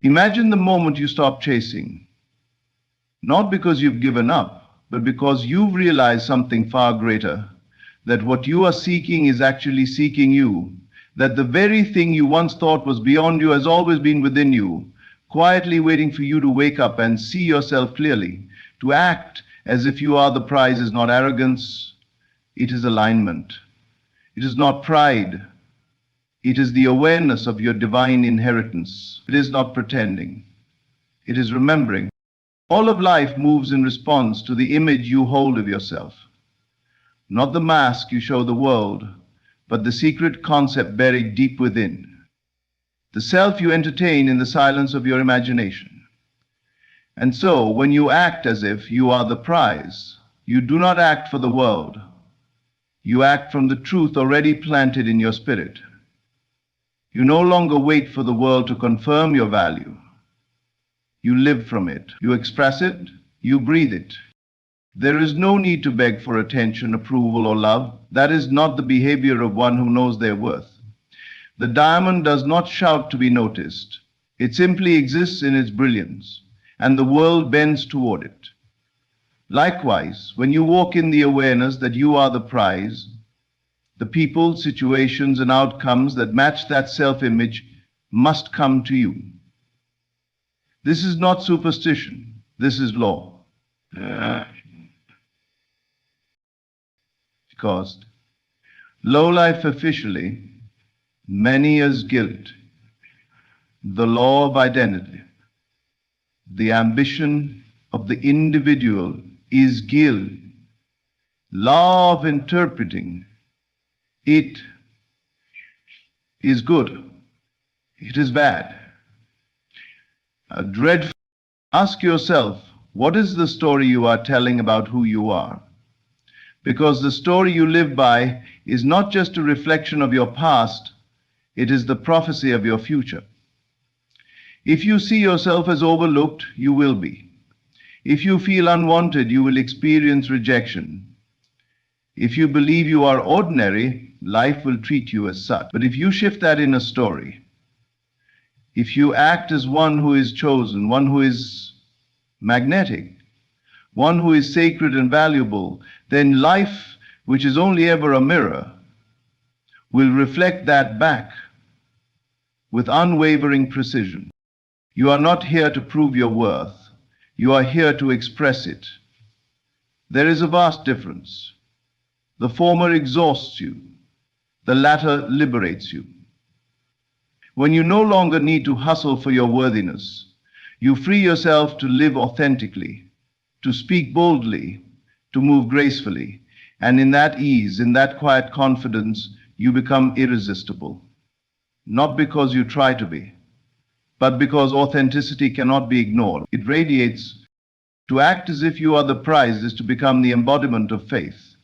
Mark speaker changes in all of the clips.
Speaker 1: Imagine the moment you stop chasing, not because you've given up, but because you've realized something far greater, that what you are seeking is actually seeking you, that the very thing you once thought was beyond you has always been within you, quietly waiting for you to wake up and see yourself clearly. To act as if you are the prize is not arrogance, it is alignment. It is not pride. It is the awareness of your divine inheritance. It is not pretending. It is remembering. All of life moves in response to the image you hold of yourself. Not the mask you show the world, but the secret concept buried deep within. The self you entertain in the silence of your imagination. And so, when you act as if you are the prize, you do not act for the world. You act from the truth already planted in your spirit. You no longer wait for the world to confirm your value. You live from it. You express it. You breathe it. There is no need to beg for attention, approval, or love. That is not the behavior of one who knows their worth. The diamond does not shout to be noticed. It simply exists in its brilliance, and the world bends toward it. Likewise, when you walk in the awareness that you are the prize, the people, situations, and outcomes that match that self-image must come to you. This is not superstition. This is law. Because low life officially, many is guilt, the law of identity. The ambition of the individual is guilt, law of interpreting. It is good. It is bad. Dreadful. Ask yourself, what is the story you are telling about who you are? Because the story you live by is not just a reflection of your past, it is the prophecy of your future. If you see yourself as overlooked, you will be. If you feel unwanted, you will experience rejection. If you believe you are ordinary, life will treat you as such. But if you shift that in a story, if you act as one who is chosen, one who is magnetic, one who is sacred and valuable, then life, which is only ever a mirror, will reflect that back with unwavering precision. You are not here to prove your worth. You are here to express it. There is a vast difference. The former exhausts you. The latter liberates you. When you no longer need to hustle for your worthiness, you free yourself to live authentically, to speak boldly, to move gracefully, and in that ease, in that quiet confidence, you become irresistible. Not because you try to be, but because authenticity cannot be ignored. It radiates. To act as if you are the prize is to become the embodiment of faith.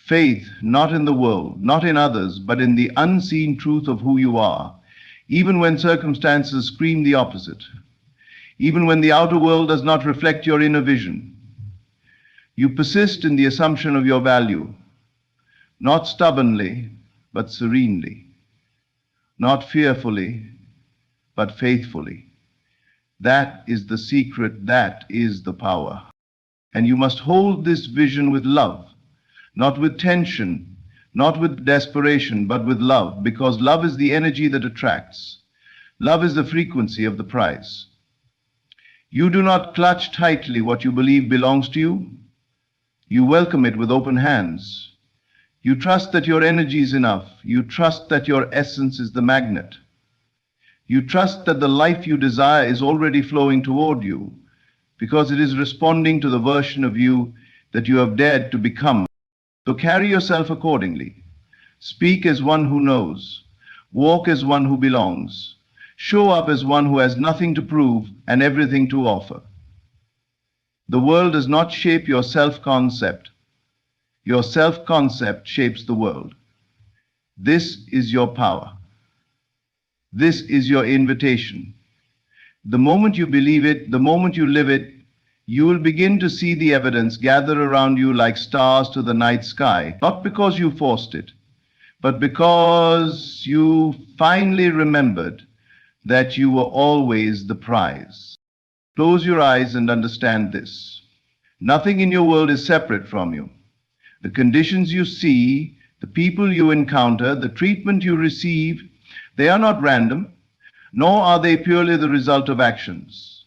Speaker 1: Faith not in the world, not in others, but in the unseen truth of who you are, even when circumstances scream the opposite, even when the outer world does not reflect your inner vision. You persist in the assumption of your value, not stubbornly, but serenely, not fearfully, but faithfully. That is the secret, that is the power. And you must hold this vision with love, not with tension, not with desperation, but with love, because love is the energy that attracts. Love is the frequency of the prize. You do not clutch tightly what you believe belongs to you. You welcome it with open hands. You trust that your energy is enough. You trust that your essence is the magnet. You trust that the life you desire is already flowing toward you, because it is responding to the version of you that you have dared to become. So carry yourself accordingly. Speak as one who knows. Walk as one who belongs. Show up as one who has nothing to prove and everything to offer. The world does not shape your self-concept. Your self-concept shapes the world. This is your power. This is your invitation. The moment you believe it, the moment you live it, you will begin to see the evidence gather around you like stars to the night sky, not because you forced it, but because you finally remembered that you were always the prize. Close your eyes and understand this. Nothing in your world is separate from you. The conditions you see, the people you encounter, the treatment you receive, they are not random, nor are they purely the result of actions.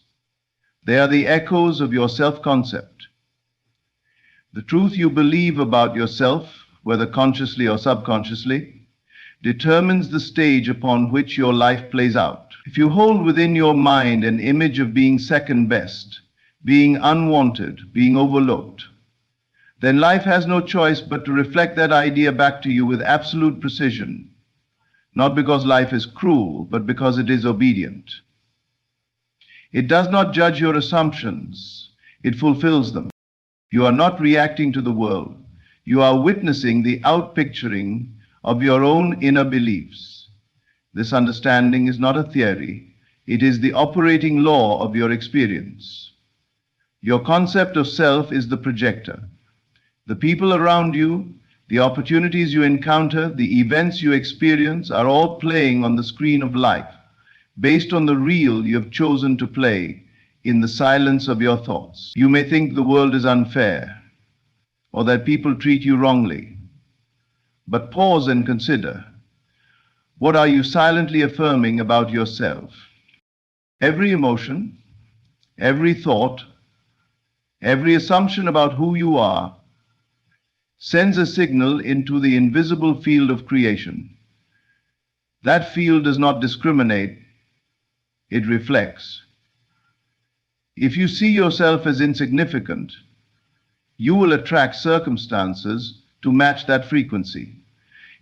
Speaker 1: They are the echoes of your self-concept. The truth you believe about yourself, whether consciously or subconsciously, determines the stage upon which your life plays out. If you hold within your mind an image of being second best, being unwanted, being overlooked, then life has no choice but to reflect that idea back to you with absolute precision, not because life is cruel, but because it is obedient. It does not judge your assumptions, it fulfills them. You are not reacting to the world, you are witnessing the outpicturing of your own inner beliefs. This understanding is not a theory, it is the operating law of your experience. Your concept of self is the projector. The people around you, the opportunities you encounter, the events you experience are all playing on the screen of life, based on the reel you have chosen to play in the silence of your thoughts. You may think the world is unfair, or that people treat you wrongly. But pause and consider, what are you silently affirming about yourself? Every emotion, every thought, every assumption about who you are sends a signal into the invisible field of creation. That field does not discriminate, it reflects. If you see yourself as insignificant, you will attract circumstances to match that frequency.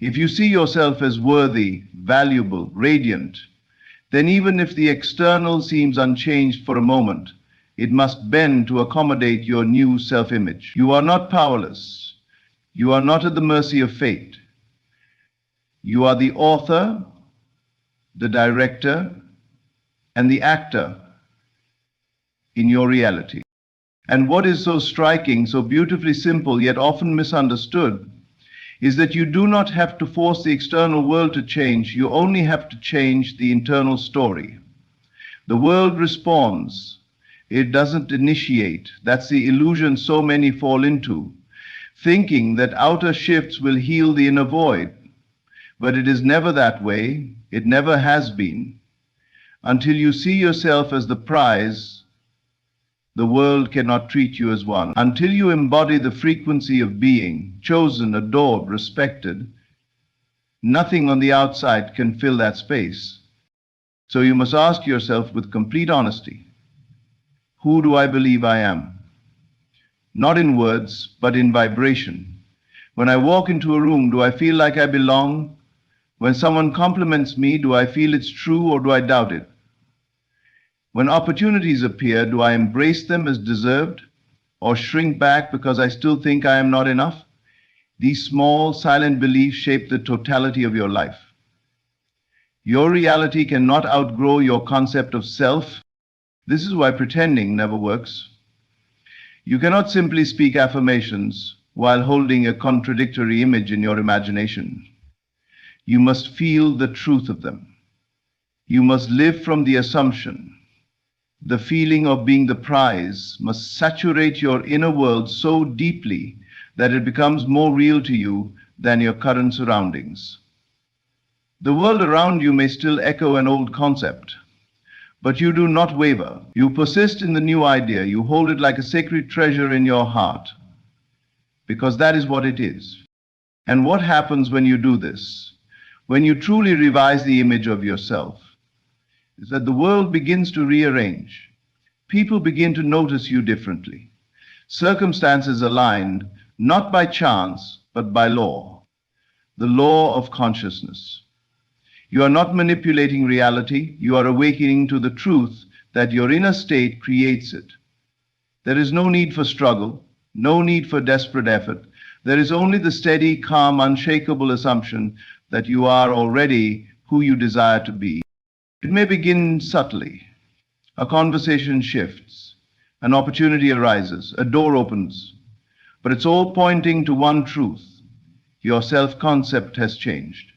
Speaker 1: If you see yourself as worthy, valuable, radiant, then even if the external seems unchanged for a moment, it must bend to accommodate your new self-image. You are not powerless. You are not at the mercy of fate. You are the author, the director, and the actor in your reality. And what is so striking, so beautifully simple, yet often misunderstood, is that you do not have to force the external world to change, you only have to change the internal story. The world responds, it doesn't initiate. That's the illusion so many fall into, thinking that outer shifts will heal the inner void. But it is never that way, it never has been. Until you see yourself as the prize, the world cannot treat you as one. Until you embody the frequency of being, chosen, adored, respected, nothing on the outside can fill that space. So you must ask yourself with complete honesty, who do I believe I am? Not in words, but in vibration. When I walk into a room, do I feel like I belong? When someone compliments me, do I feel it's true or do I doubt it? When opportunities appear, do I embrace them as deserved or shrink back because I still think I am not enough? These small, silent beliefs shape the totality of your life. Your reality cannot outgrow your concept of self. This is why pretending never works. You cannot simply speak affirmations while holding a contradictory image in your imagination. You must feel the truth of them. You must live from the assumption. The feeling of being the prize must saturate your inner world so deeply that it becomes more real to you than your current surroundings. The world around you may still echo an old concept, but you do not waver. You persist in the new idea. You hold it like a sacred treasure in your heart, because that is what it is. And what happens when you do this? When you truly revise the image of yourself, is that the world begins to rearrange. People begin to notice you differently. Circumstances aligned, not by chance, but by law. The law of consciousness. You are not manipulating reality, you are awakening to the truth that your inner state creates it. There is no need for struggle, no need for desperate effort. There is only the steady, calm, unshakable assumption that you are already who you desire to be. It may begin subtly. A conversation shifts, an opportunity arises, a door opens, but it's all pointing to one truth. Your self-concept has changed.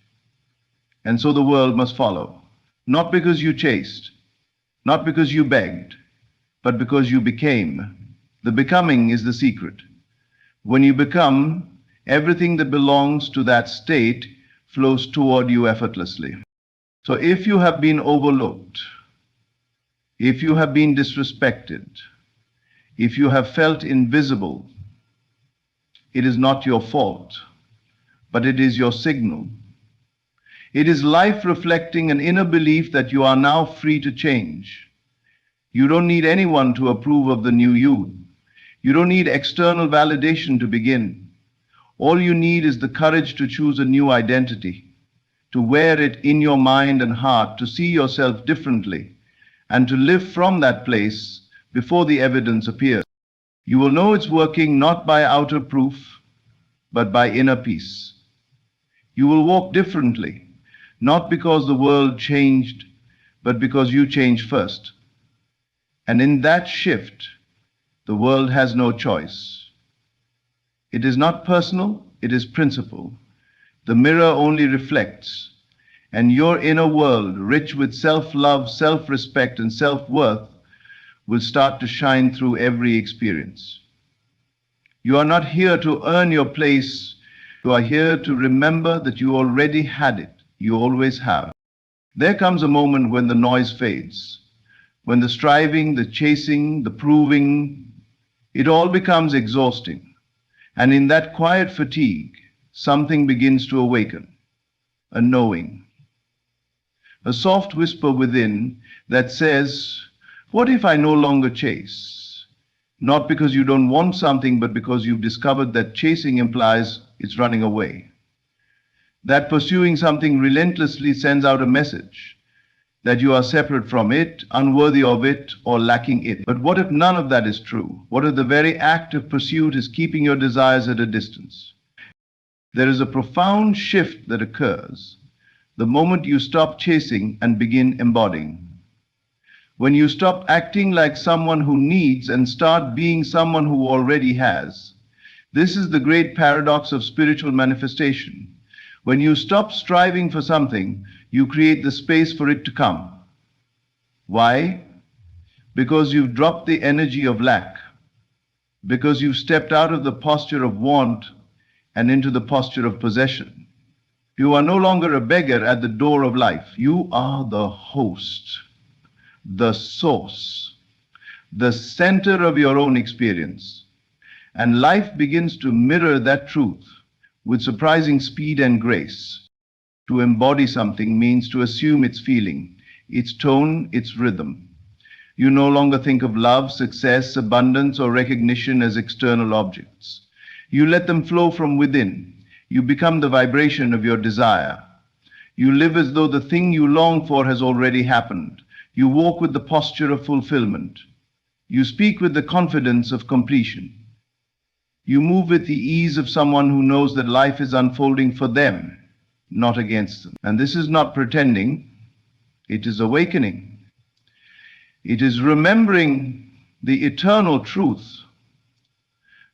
Speaker 1: And so the world must follow. Not because you chased, not because you begged, but because you became. The becoming is the secret. When you become, everything that belongs to that state flows toward you effortlessly. So if you have been overlooked, if you have been disrespected, if you have felt invisible, it is not your fault, but it is your signal. It is life reflecting an inner belief that you are now free to change. You don't need anyone to approve of the new you. You don't need external validation to begin. All you need is the courage to choose a new identity, to wear it in your mind and heart, to see yourself differently, and to live from that place before the evidence appears. You will know it's working not by outer proof, but by inner peace. You will walk differently, not because the world changed, but because you changed first. And in that shift, the world has no choice. It is not personal, it is principle. The mirror only reflects, and your inner world, rich with self-love, self-respect, and self-worth, will start to shine through every experience. You are not here to earn your place. You are here to remember that you already had it. You always have. There comes a moment when the noise fades, when the striving, the chasing, the proving, it all becomes exhausting. And in that quiet fatigue, something begins to awaken, a knowing, a soft whisper within that says, what if I no longer chase? Not because you don't want something, but because you've discovered that chasing implies it's running away. That pursuing something relentlessly sends out a message that you are separate from it, unworthy of it, or lacking it. But what if none of that is true? What if the very act of pursuit is keeping your desires at a distance? There is a profound shift that occurs the moment you stop chasing and begin embodying. When you stop acting like someone who needs and start being someone who already has. This is the great paradox of spiritual manifestation. When you stop striving for something, you create the space for it to come. Why? Because you've dropped the energy of lack. Because you've stepped out of the posture of want and into the posture of possession. You are no longer a beggar at the door of life. You are the host, the source, the center of your own experience. And life begins to mirror that truth with surprising speed and grace. To embody something means to assume its feeling, its tone, its rhythm. You no longer think of love, success, abundance, or recognition as external objects. You let them flow from within. You become the vibration of your desire. You live as though the thing you long for has already happened. You walk with the posture of fulfillment. You speak with the confidence of completion. You move with the ease of someone who knows that life is unfolding for them, not against them. And this is not pretending, it is awakening. It is remembering the eternal truth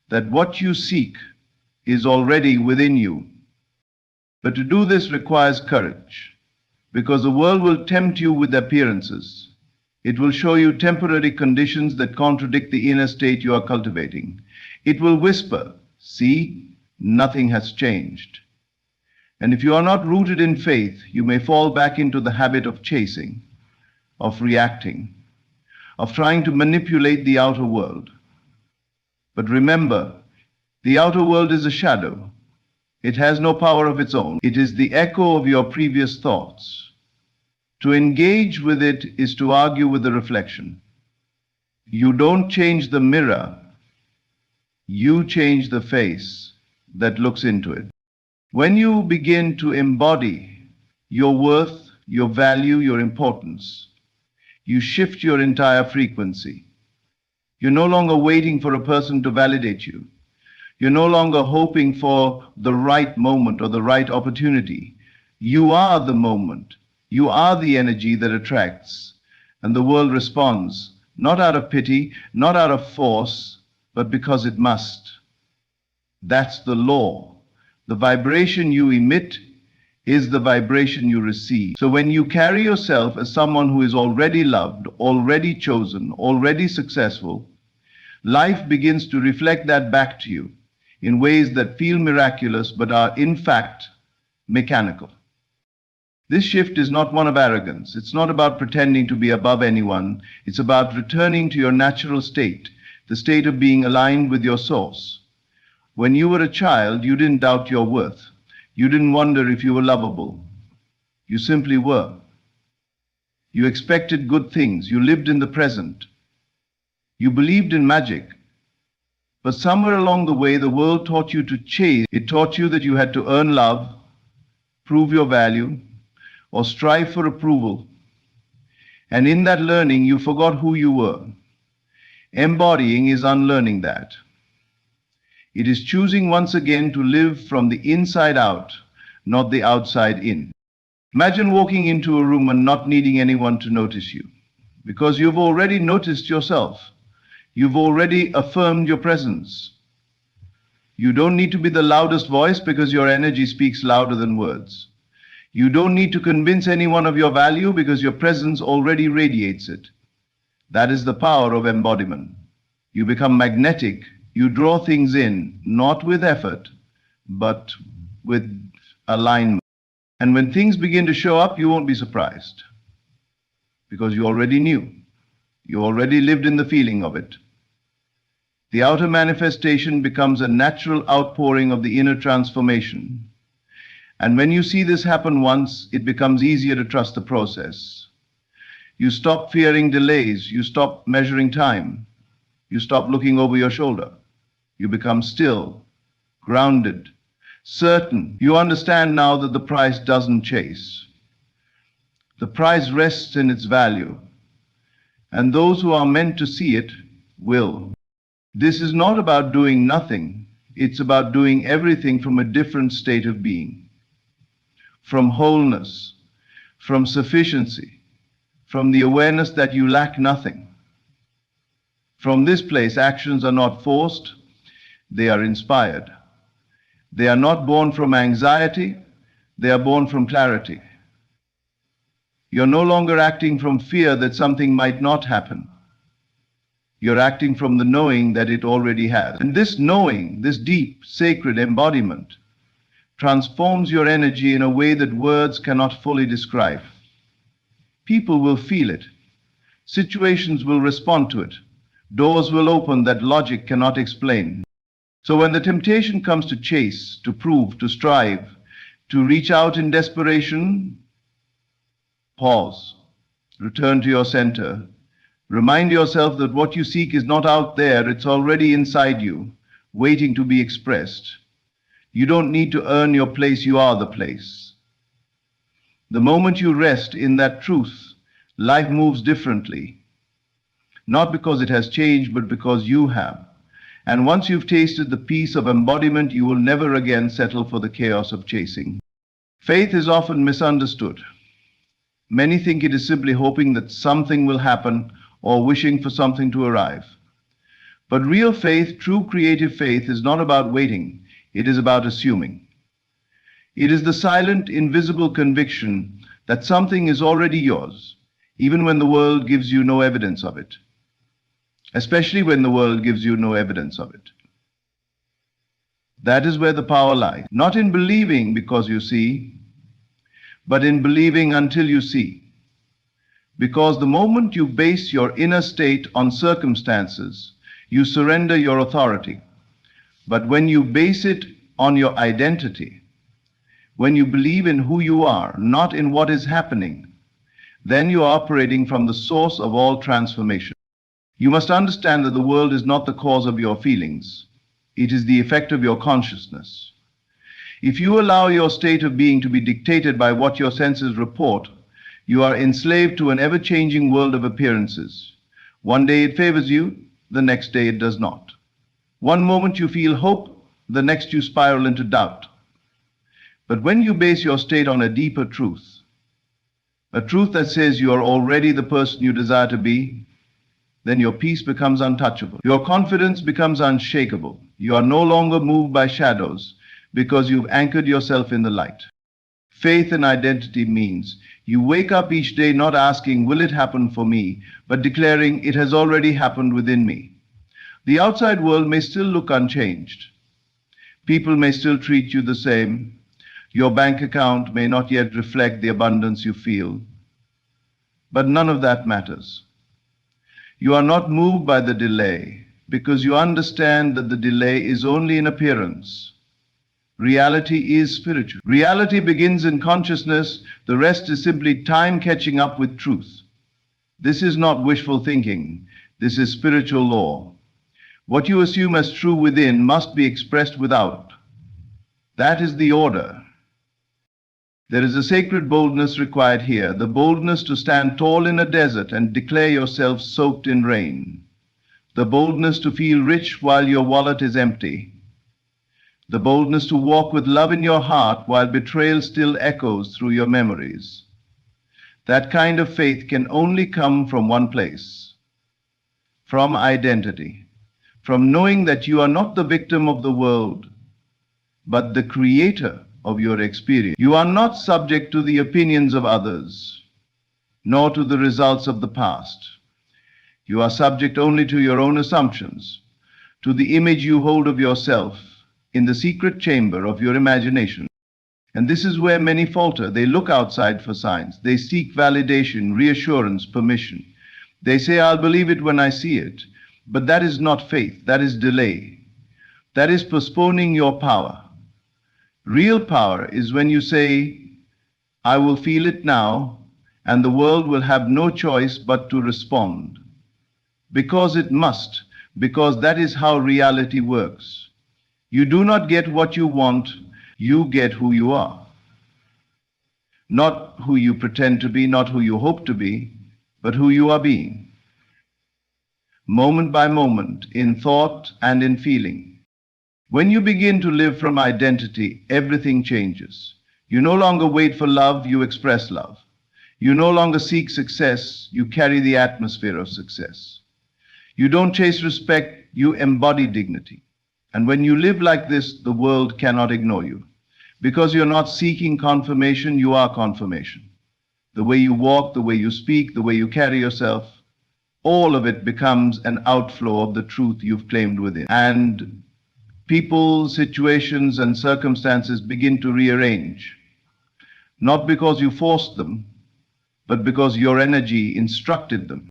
Speaker 1: that what you seek is already within you. But to do this requires courage, because the world will tempt you with appearances. It will show you temporary conditions that contradict the inner state you are cultivating. It will whisper, see, nothing has changed. And if you are not rooted in faith, you may fall back into the habit of chasing, of reacting, of trying to manipulate the outer world. But remember, the outer world is a shadow. It has no power of its own. It is the echo of your previous thoughts. To engage with it is to argue with the reflection. You don't change the mirror, you change the face that looks into it. When you begin to embody your worth, your value, your importance, you shift your entire frequency. You're no longer waiting for a person to validate you. You're no longer hoping for the right moment or the right opportunity. You are the moment. You are the energy that attracts. And the world responds, not out of pity, not out of force, but because it must. That's the law. The vibration you emit is the vibration you receive. So when you carry yourself as someone who is already loved, already chosen, already successful, life begins to reflect that back to you in ways that feel miraculous but are in fact mechanical. This shift is not one of arrogance. It's not about pretending to be above anyone. It's about returning to your natural state, the state of being aligned with your source. When you were a child, you didn't doubt your worth. You didn't wonder if you were lovable. You simply were. You expected good things. You lived in the present. You believed in magic. But somewhere along the way, the world taught you to chase. It taught you that you had to earn love, prove your value, or strive for approval. And in that learning, you forgot who you were. Embodying is unlearning that. It is choosing once again to live from the inside out, not the outside in. Imagine walking into a room and not needing anyone to notice you, because you've already noticed yourself. You've already affirmed your presence. You don't need to be the loudest voice because your energy speaks louder than words. You don't need to convince anyone of your value because your presence already radiates it. That is the power of embodiment. You become magnetic. You draw things in, not with effort, but with alignment. And when things begin to show up, you won't be surprised because you already knew. You already lived in the feeling of it. The outer manifestation becomes a natural outpouring of the inner transformation. And when you see this happen once, it becomes easier to trust the process. You stop fearing delays. You stop measuring time. You stop looking over your shoulder. You become still, grounded, certain. You understand now that the price doesn't chase. The price rests in its value. And those who are meant to see it will. This is not about doing nothing. It's about doing everything from a different state of being. From wholeness, from sufficiency, from the awareness that you lack nothing. From this place, actions are not forced, they are inspired. They are not born from anxiety, they are born from clarity. You're no longer acting from fear that something might not happen. You're acting from the knowing that it already has. And this knowing, this deep, sacred embodiment, transforms your energy in a way that words cannot fully describe. People will feel it. Situations will respond to it. Doors will open that logic cannot explain. So when the temptation comes to chase, to prove, to strive, to reach out in desperation, pause, return to your center. Remind yourself that what you seek is not out there, it's already inside you, waiting to be expressed. You don't need to earn your place, you are the place. The moment you rest in that truth, life moves differently. Not because it has changed, but because you have. And once you've tasted the peace of embodiment, you will never again settle for the chaos of chasing. Faith is often misunderstood. Many think it is simply hoping that something will happen or wishing for something to arrive. But real faith, true creative faith, is not about waiting. It is about assuming. It is the silent, invisible conviction that something is already yours, even when the world gives you no evidence of it. Especially when the world gives you no evidence of it. That is where the power lies. Not in believing because you see, but in believing until you see. Because the moment you base your inner state on circumstances, you surrender your authority. But when you base it on your identity, when you believe in who you are, not in what is happening, then you are operating from the source of all transformation. You must understand that the world is not the cause of your feelings. It is the effect of your consciousness. If you allow your state of being to be dictated by what your senses report, you are enslaved to an ever-changing world of appearances. One day it favors you, the next day it does not. One moment you feel hope, the next you spiral into doubt. But when you base your state on a deeper truth, a truth that says you are already the person you desire to be, then your peace becomes untouchable. Your confidence becomes unshakable. You are no longer moved by shadows because you've anchored yourself in the light. Faith in identity means you wake up each day not asking, will it happen for me, but declaring it has already happened within me. The outside world may still look unchanged. People may still treat you the same. Your bank account may not yet reflect the abundance you feel. But none of that matters. You are not moved by the delay because you understand that the delay is only in appearance. Reality is spiritual. Reality begins in consciousness. The rest is simply time catching up with truth. This is not wishful thinking. This is spiritual law. What you assume as true within must be expressed without. That is the order. There is a sacred boldness required here, the boldness to stand tall in a desert and declare yourself soaked in rain, the boldness to feel rich while your wallet is empty, the boldness to walk with love in your heart while betrayal still echoes through your memories. That kind of faith can only come from one place, from identity, from knowing that you are not the victim of the world, but the creator of your experience. You are not subject to the opinions of others, nor to the results of the past. You are subject only to your own assumptions, to the image you hold of yourself in the secret chamber of your imagination. And this is where many falter. They look outside for signs. They seek validation, reassurance, permission. They say, I'll believe it when I see it. But that is not faith. That is delay. That is postponing your power. Real power is when you say, I will feel it now, and the world will have no choice but to respond. Because it must, because that is how reality works. You do not get what you want, you get who you are. Not who you pretend to be, not who you hope to be, but who you are being. Moment by moment, in thought and in feeling. When you begin to live from identity, everything changes. You no longer wait for love, you express love. You no longer seek success, you carry the atmosphere of success. You don't chase respect, you embody dignity. And when you live like this, the world cannot ignore you. Because you're not seeking confirmation, you are confirmation. The way you walk, the way you speak, the way you carry yourself, all of it becomes an outflow of the truth you've claimed within. And people, situations, and circumstances begin to rearrange, not because you forced them, but because your energy instructed them.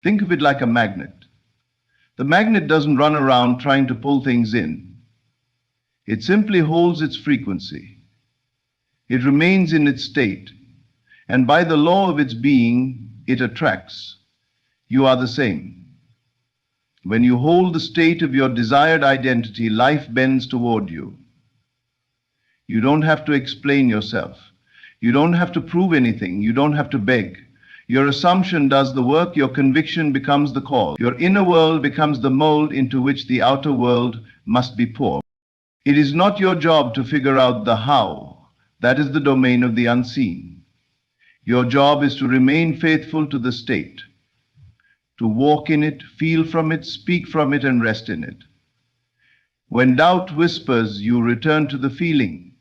Speaker 1: Think of it like a magnet. The magnet doesn't run around trying to pull things in. It simply holds its frequency. It remains in its state, and by the law of its being, it attracts. You are the same. When you hold the state of your desired identity, life bends toward you. You don't have to explain yourself. You don't have to prove anything. You don't have to beg. Your assumption does the work. Your conviction becomes the call. Your inner world becomes the mold into which the outer world must be poured. It is not your job to figure out the how. That is the domain of the unseen. Your job is to remain faithful to the state, to walk in it, feel from it, speak from it, and rest in it. When doubt whispers, you return to the feeling.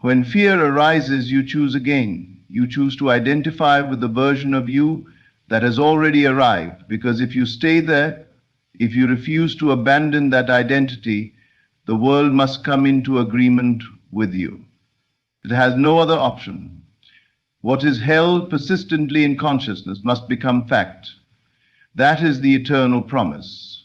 Speaker 1: When fear arises, you choose again. You choose to identify with the version of you that has already arrived, because if you stay there, if you refuse to abandon that identity, the world must come into agreement with you. It has no other option. What is held persistently in consciousness must become fact. That is the eternal promise.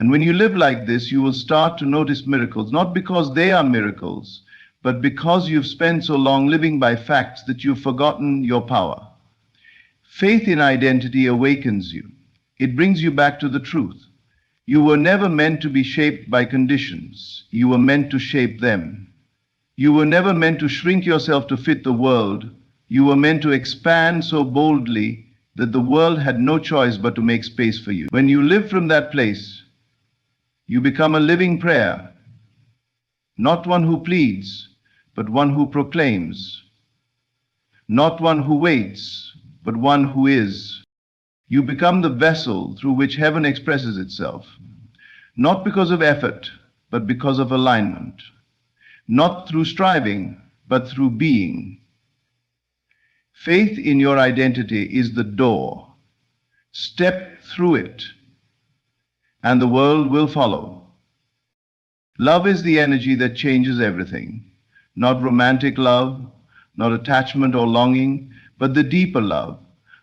Speaker 1: And when you live like this, you will start to notice miracles, not because they are miracles, but because you've spent so long living by facts that you've forgotten your power. Faith in identity awakens you. It brings you back to the truth. You were never meant to be shaped by conditions. You were meant to shape them. You were never meant to shrink yourself to fit the world. You were meant to expand so boldly that the world had no choice but to make space for you. When you live from that place, you become a living prayer, not one who pleads, but one who proclaims, not one who waits, but one who is. You become the vessel through which heaven expresses itself, not because of effort, but because of alignment, not through striving, but through being. Faith in your identity is the door. Step through it, and the world will follow. Love is the energy that changes everything. Not romantic love, not attachment or longing, but the deeper love.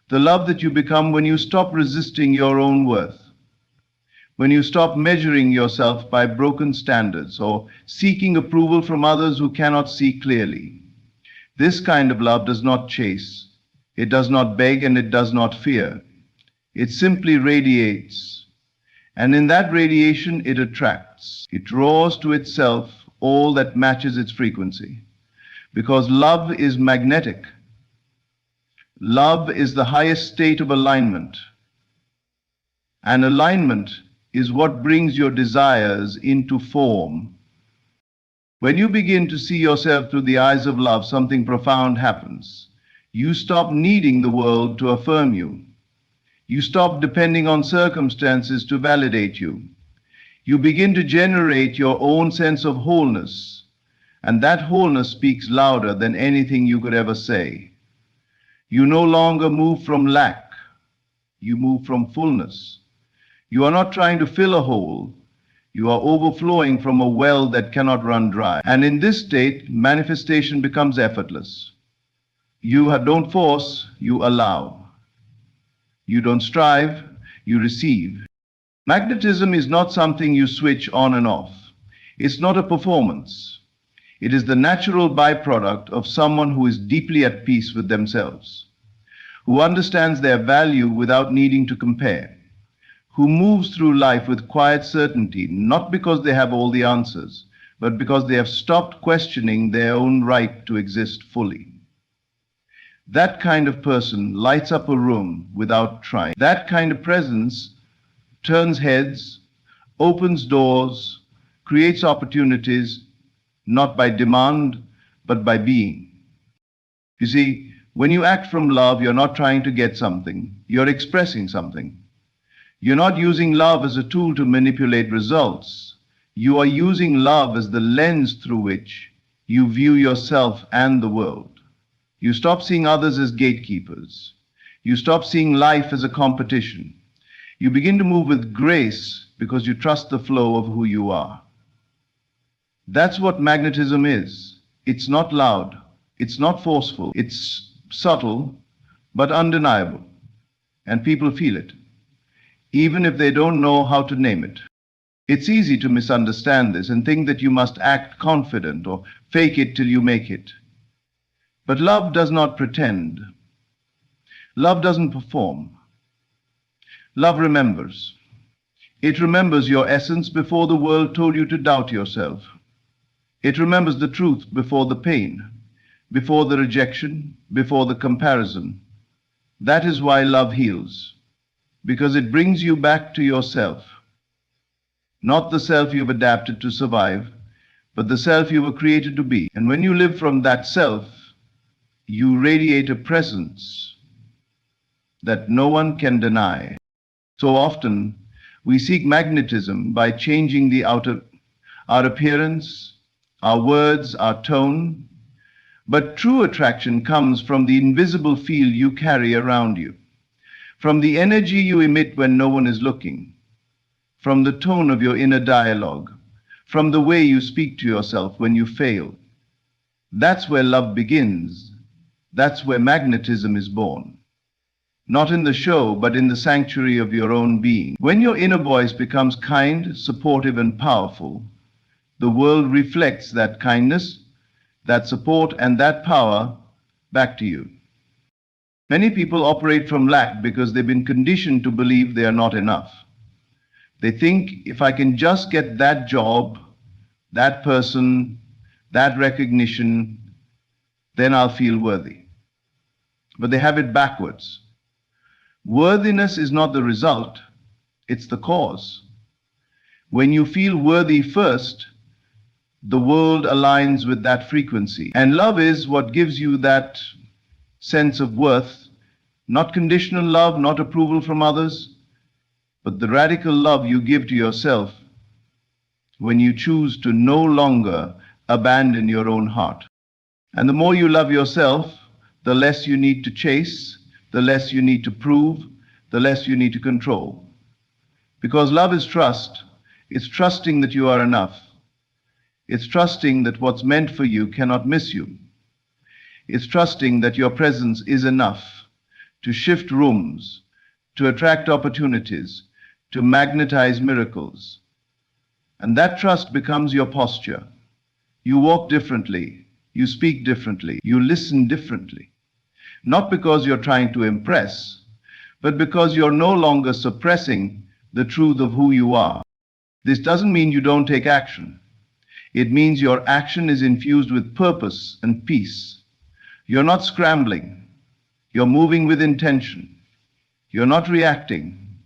Speaker 1: The love that you become when you stop resisting your own worth. When you stop measuring yourself by broken standards or seeking approval from others who cannot see clearly. This kind of love does not chase. It does not beg and it does not fear. It simply radiates. And in that radiation, it attracts. It draws to itself all that matches its frequency. Because love is magnetic. Love is the highest state of alignment. And alignment is what brings your desires into form. When you begin to see yourself through the eyes of love, something profound happens. You stop needing the world to affirm you. You stop depending on circumstances to validate you. You begin to generate your own sense of wholeness, and that wholeness speaks louder than anything you could ever say. You no longer move from lack, you move from fullness. You are not trying to fill a hole, you are overflowing from a well that cannot run dry. And in this state, manifestation becomes effortless. You don't force, you allow. You don't strive, you receive. Magnetism is not something you switch on and off. It's not a performance. It is the natural byproduct of someone who is deeply at peace with themselves, who understands their value without needing to compare, who moves through life with quiet certainty, not because they have all the answers, but because they have stopped questioning their own right to exist fully. That kind of person lights up a room without trying. That kind of presence turns heads, opens doors, creates opportunities, not by demand, but by being. You see, when you act from love, you're not trying to get something, you're expressing something. You're not using love as a tool to manipulate results. You are using love as the lens through which you view yourself and the world. You stop seeing others as gatekeepers. You stop seeing life as a competition. You begin to move with grace because you trust the flow of who you are. That's what magnetism is. It's not loud. It's not forceful. It's subtle, but undeniable. And people feel it, even if they don't know how to name it. It's easy to misunderstand this and think that you must act confident or fake it till you make it. But love does not pretend. Love doesn't perform. Love remembers. It remembers your essence before the world told you to doubt yourself. It remembers the truth before the pain, before the rejection, before the comparison. That is why love heals, because it brings you back to yourself. Not the self you've adapted to survive, but the self you were created to be. And when you live from that self, you radiate a presence that no one can deny. So often, we seek magnetism by changing our appearance, our words, our tone. But true attraction comes from the invisible field you carry around you, from the energy you emit when no one is looking, from the tone of your inner dialogue, from the way you speak to yourself when you fail. That's where love begins. That's where magnetism is born. Not in the show, but in the sanctuary of your own being. When your inner voice becomes kind, supportive, and powerful, the world reflects that kindness, that support, and that power back to you. Many people operate from lack because they've been conditioned to believe they are not enough. They think, if I can just get that job, that person, that recognition, then I'll feel worthy. But they have it backwards. Worthiness is not the result, it's the cause. When you feel worthy first, the world aligns with that frequency. And love is what gives you that sense of worth, not conditional love, not approval from others, but the radical love you give to yourself when you choose to no longer abandon your own heart. And the more you love yourself, the less you need to chase, the less you need to prove, the less you need to control. Because love is trust. It's trusting that you are enough. It's trusting that what's meant for you cannot miss you. It's trusting that your presence is enough to shift rooms, to attract opportunities, to magnetize miracles. And that trust becomes your posture. You walk differently, you speak differently, you listen differently. Not because you're trying to impress, but because you're no longer suppressing the truth of who you are. This doesn't mean you don't take action. It means your action is infused with purpose and peace. You're not scrambling. You're moving with intention. You're not reacting.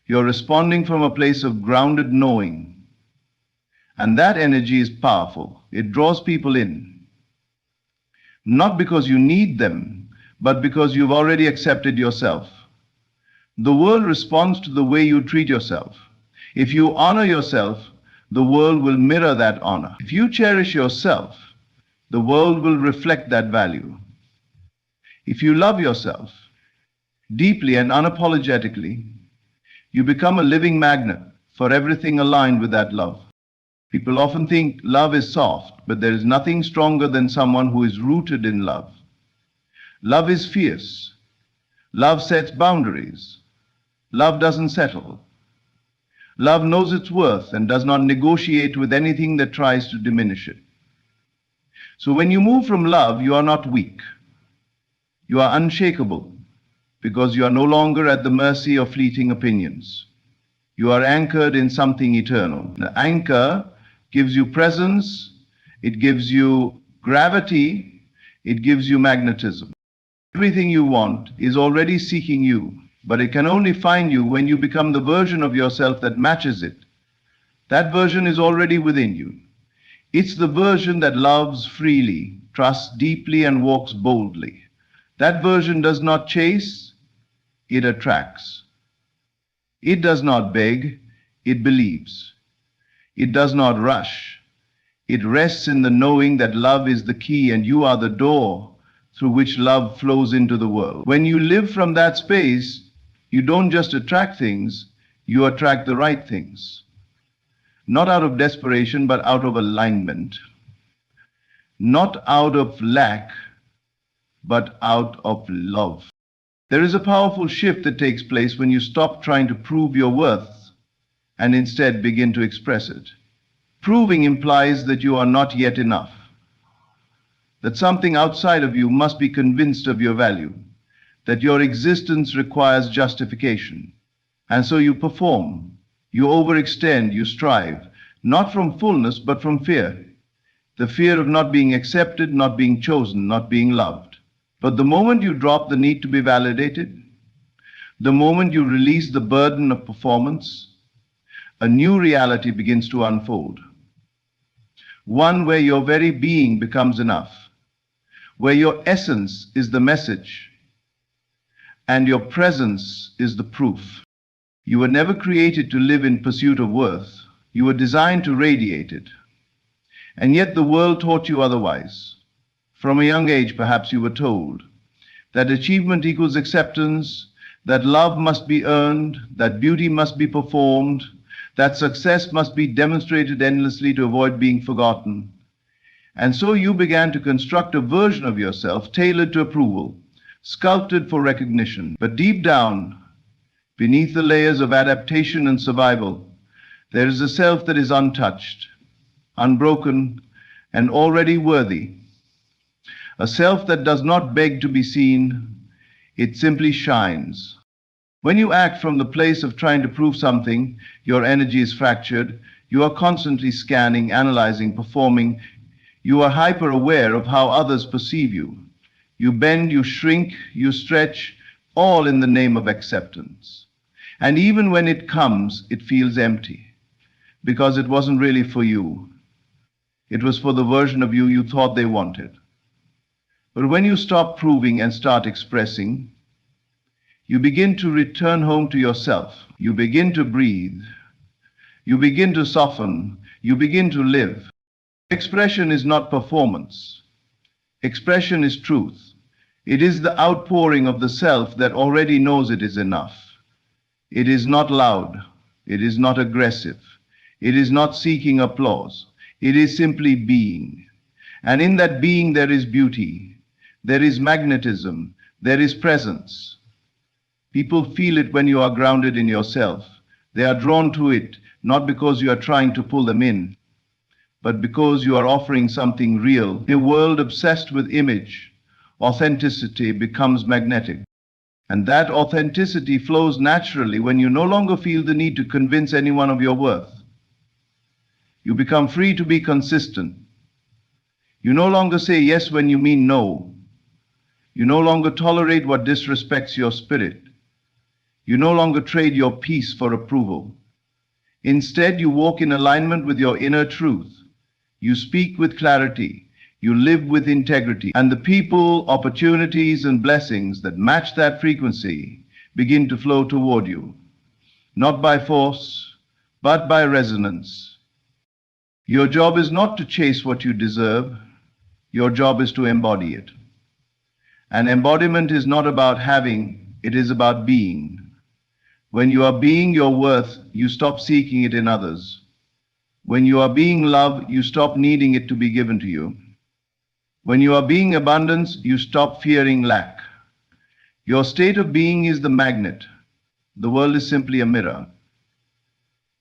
Speaker 1: You're responding from a place of grounded knowing. And that energy is powerful. It draws people in. Not because you need them, but because you've already accepted yourself. The world responds to the way you treat yourself. If you honor yourself, the world will mirror that honor. If you cherish yourself, the world will reflect that value. If you love yourself deeply and unapologetically, you become a living magnet for everything aligned with that love. People often think love is soft, but there is nothing stronger than someone who is rooted in love. Love is fierce. Love sets boundaries. Love doesn't settle. Love knows its worth and does not negotiate with anything that tries to diminish it. So when you move from love, you are not weak. You are unshakable because you are no longer at the mercy of fleeting opinions. You are anchored in something eternal. The anchor gives you presence, it gives you gravity, it gives you magnetism. Everything you want is already seeking you, but it can only find you when you become the version of yourself that matches it. That version is already within you. It's the version that loves freely, trusts deeply, and walks boldly. That version does not chase, it attracts. It does not beg, it believes. It does not rush. It rests in the knowing that love is the key and you are the door through which love flows into the world. When you live from that space, you don't just attract things, you attract the right things. Not out of desperation, but out of alignment. Not out of lack, but out of love. There is a powerful shift that takes place when you stop trying to prove your worth and instead begin to express it. Proving implies that you are not yet enough, that something outside of you must be convinced of your value, that your existence requires justification. And so you perform, you overextend, you strive, not from fullness, but from fear. The fear of not being accepted, not being chosen, not being loved. But the moment you drop the need to be validated, the moment you release the burden of performance, a new reality begins to unfold. One where your very being becomes enough, where your essence is the message and your presence is the proof. You were never created to live in pursuit of worth. You were designed to radiate it. And yet the world taught you otherwise. From a young age, perhaps you were told that achievement equals acceptance, that love must be earned, that beauty must be performed, that success must be demonstrated endlessly to avoid being forgotten. And so you began to construct a version of yourself tailored to approval, sculpted for recognition. But deep down, beneath the layers of adaptation and survival, there is a self that is untouched, unbroken, and already worthy. A self that does not beg to be seen, it simply shines. When you act from the place of trying to prove something, your energy is fractured. You are constantly scanning, analyzing, performing. You are hyper-aware of how others perceive you. You bend, you shrink, you stretch, all in the name of acceptance. And even when it comes, it feels empty, because it wasn't really for you. It was for the version of you you thought they wanted. But when you stop proving and start expressing, you begin to return home to yourself. You begin to breathe. You begin to soften. You begin to live. Expression is not performance. Expression is truth. It is the outpouring of the self that already knows it is enough. It is not loud. It is not aggressive. It is not seeking applause. It is simply being. And in that being there is beauty. There is magnetism. There is presence. People feel it when you are grounded in yourself. They are drawn to it, not because you are trying to pull them in, but because you are offering something real. In a world obsessed with image, authenticity becomes magnetic. And that authenticity flows naturally when you no longer feel the need to convince anyone of your worth. You become free to be consistent. You no longer say yes when you mean no. You no longer tolerate what disrespects your spirit. You no longer trade your peace for approval. Instead, you walk in alignment with your inner truth. You speak with clarity. You live with integrity. And the people, opportunities, and blessings that match that frequency begin to flow toward you, not by force, but by resonance. Your job is not to chase what you deserve. Your job is to embody it. And embodiment is not about having, it is about being. When you are being your worth, you stop seeking it in others. When you are being love, you stop needing it to be given to you. When you are being abundance, you stop fearing lack. Your state of being is the magnet. The world is simply a mirror.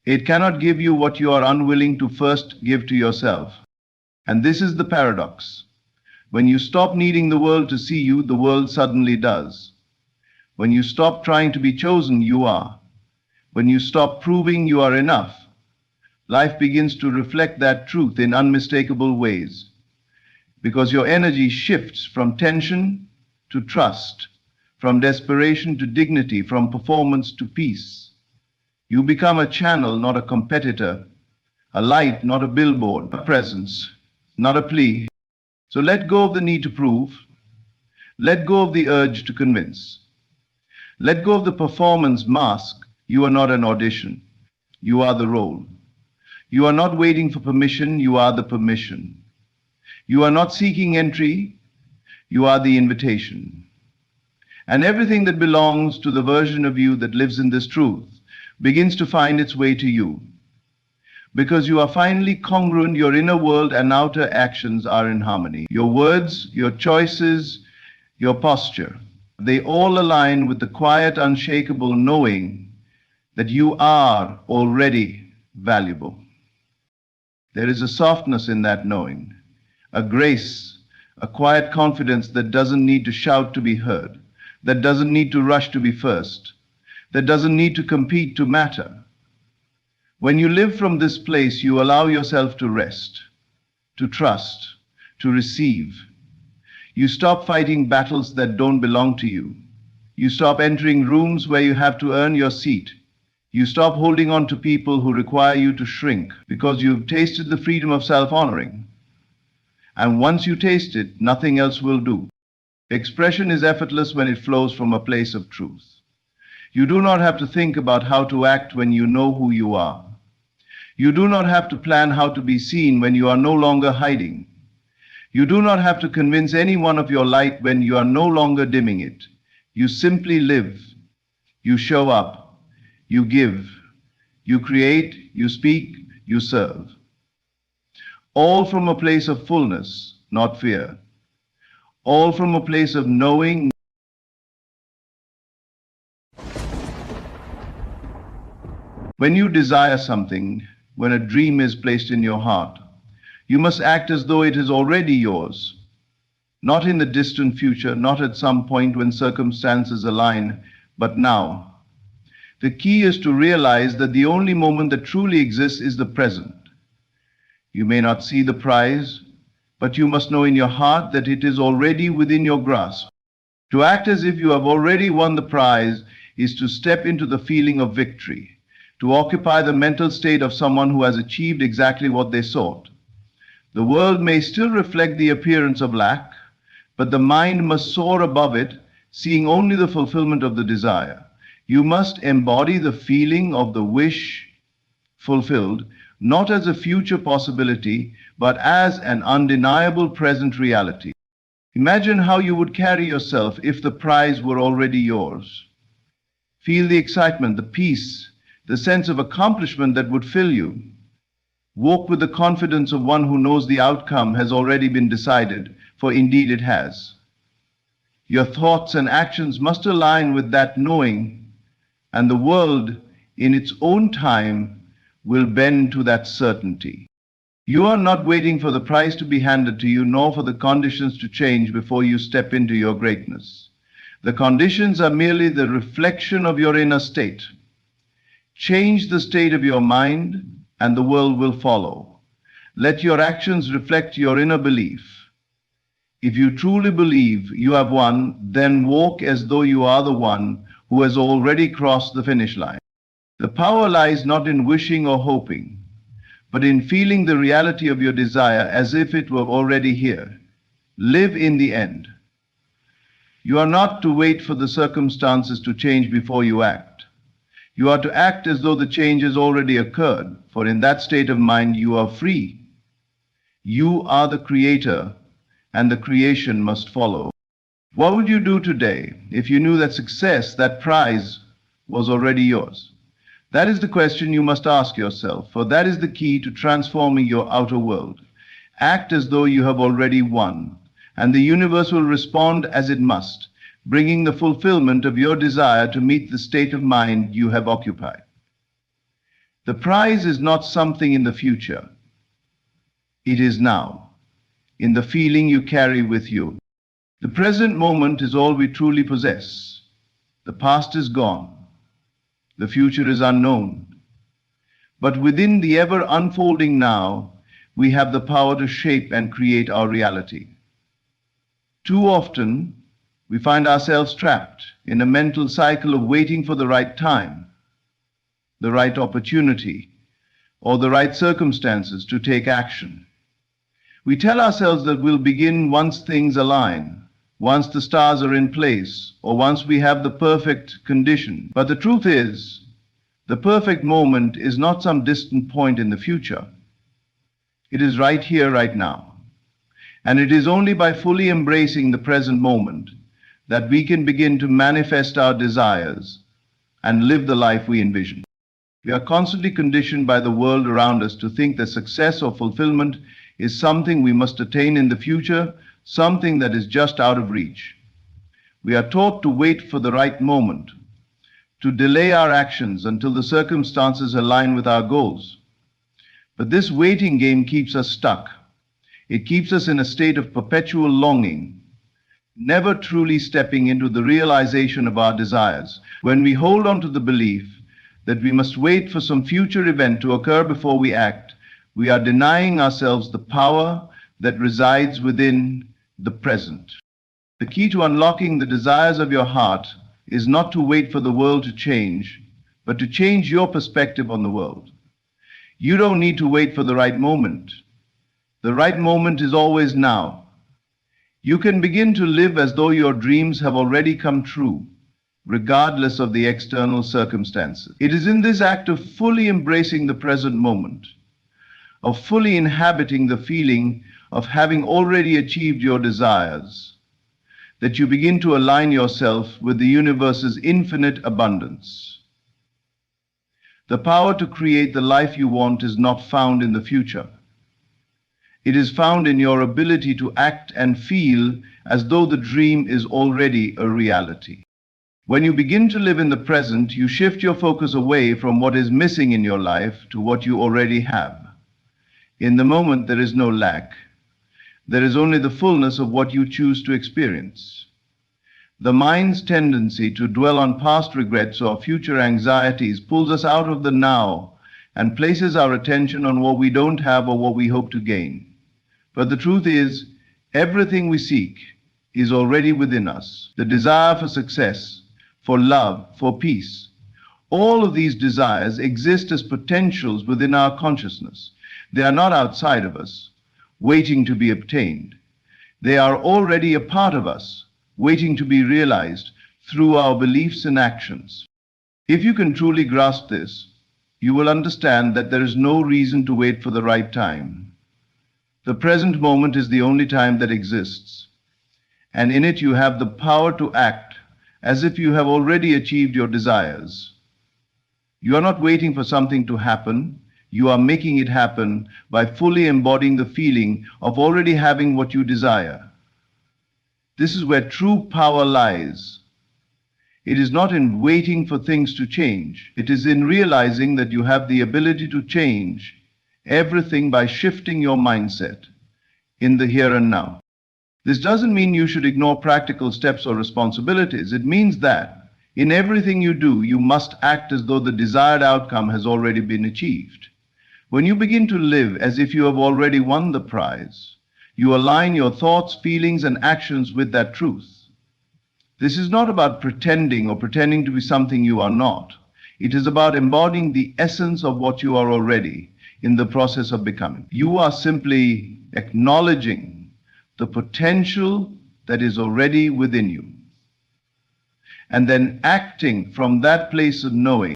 Speaker 1: It cannot give you what you are unwilling to first give to yourself. And this is the paradox. When you stop needing the world to see you, the world suddenly does. When you stop trying to be chosen, you are. When you stop proving you are enough, life begins to reflect that truth in unmistakable ways. Because your energy shifts from tension to trust, from desperation to dignity, from performance to peace. You become a channel, not a competitor, a light, not a billboard, a presence, not a plea. So let go of the need to prove. Let go of the urge to convince. Let go of the performance mask. You are not an audition. You are the role. You are not waiting for permission. You are the permission. You are not seeking entry. You are the invitation. And everything that belongs to the version of you that lives in this truth begins to find its way to you. Because you are finally congruent, your inner world and outer actions are in harmony. Your words, your choices, your posture, they all align with the quiet, unshakable knowing that you are already valuable. There is a softness in that knowing, a grace, a quiet confidence that doesn't need to shout to be heard, that doesn't need to rush to be first, that doesn't need to compete to matter. When you live from this place, you allow yourself to rest, to trust, to receive. You stop fighting battles that don't belong to you. You stop entering rooms where you have to earn your seat. You stop holding on to people who require you to shrink because you've tasted the freedom of self-honoring. And once you taste it, nothing else will do. Expression is effortless when it flows from a place of truth. You do not have to think about how to act when you know who you are. You do not have to plan how to be seen when you are no longer hiding. You do not have to convince anyone of your light when you are no longer dimming it. You simply live. You show up. You give. You create. You speak. You serve. All from a place of fullness, not fear. All from a place of knowing. When you desire something, when a dream is placed in your heart, you must act as though it is already yours, not in the distant future, not at some point when circumstances align, but now. The key is to realize that the only moment that truly exists is the present. You may not see the prize, but you must know in your heart that it is already within your grasp. To act as if you have already won the prize is to step into the feeling of victory, to occupy the mental state of someone who has achieved exactly what they sought. The world may still reflect the appearance of lack, but the mind must soar above it, seeing only the fulfillment of the desire. You must embody the feeling of the wish fulfilled, not as a future possibility, but as an undeniable present reality. Imagine how you would carry yourself if the prize were already yours. Feel the excitement, the peace, the sense of accomplishment that would fill you. Walk with the confidence of one who knows the outcome has already been decided, for indeed it has. Your thoughts and actions must align with that knowing, and the world, in its own time, will bend to that certainty. You are not waiting for the prize to be handed to you, nor for the conditions to change before you step into your greatness. The conditions are merely the reflection of your inner state. Change the state of your mind, and the world will follow. Let your actions reflect your inner belief. If you truly believe you have won, then walk as though you are the one who has already crossed the finish line. The power lies not in wishing or hoping, but in feeling the reality of your desire as if it were already here. Live in the end. You are not to wait for the circumstances to change before you act. You are to act as though the change has already occurred, for in that state of mind you are free. You are the creator, and the creation must follow. What would you do today if you knew that success, that prize, was already yours? That is the question you must ask yourself, for that is the key to transforming your outer world. Act as though you have already won, and the universe will respond as it must, bringing the fulfillment of your desire to meet the state of mind you have occupied. The prize is not something in the future. It is now, in the feeling you carry with you. The present moment is all we truly possess. The past is gone. The future is unknown. But within the ever unfolding now, we have the power to shape and create our reality. Too often, we find ourselves trapped in a mental cycle of waiting for the right time, the right opportunity, or the right circumstances to take action. We tell ourselves that we'll begin once things align, once the stars are in place, or once we have the perfect condition. But the truth is, the perfect moment is not some distant point in the future. It is right here, right now. And it is only by fully embracing the present moment that we can begin to manifest our desires and live the life we envision. We are constantly conditioned by the world around us to think that success or fulfillment is something we must attain in the future, something that is just out of reach. We are taught to wait for the right moment, to delay our actions until the circumstances align with our goals. But this waiting game keeps us stuck. It keeps us in a state of perpetual longing, never truly stepping into the realization of our desires. When we hold on to the belief that we must wait for some future event to occur before we act, we are denying ourselves the power that resides within the present. The key to unlocking the desires of your heart is not to wait for the world to change, but to change your perspective on the world. You don't need to wait for the right moment. The right moment is always now. You can begin to live as though your dreams have already come true, regardless of the external circumstances. It is in this act of fully embracing the present moment, of fully inhabiting the feeling of having already achieved your desires, that you begin to align yourself with the universe's infinite abundance. The power to create the life you want is not found in the future. It is found in your ability to act and feel as though the dream is already a reality. When you begin to live in the present, you shift your focus away from what is missing in your life to what you already have. In the moment, there is no lack. There is only the fullness of what you choose to experience. The mind's tendency to dwell on past regrets or future anxieties pulls us out of the now and places our attention on what we don't have or what we hope to gain. But the truth is, everything we seek is already within us. The desire for success, for love, for peace. All of these desires exist as potentials within our consciousness. They are not outside of us, waiting to be obtained. They are already a part of us, waiting to be realized through our beliefs and actions. If you can truly grasp this, you will understand that there is no reason to wait for the right time. The present moment is the only time that exists. and in it you have the power to act as if you have already achieved your desires. You are not waiting for something to happen. You are making it happen by fully embodying the feeling of already having what you desire. This is where true power lies. It is not in waiting for things to change. It is in realizing that you have the ability to change everything by shifting your mindset in the here and now. This doesn't mean you should ignore practical steps or responsibilities. It means that in everything you do, you must act as though the desired outcome has already been achieved. When you begin to live as if you have already won the prize, you align your thoughts, feelings, and actions with that truth. This is not about pretending or pretending to be something you are not. It is about embodying the essence of what you are already in the process of becoming. You are simply acknowledging the potential that is already within you, and then acting from that place of knowing.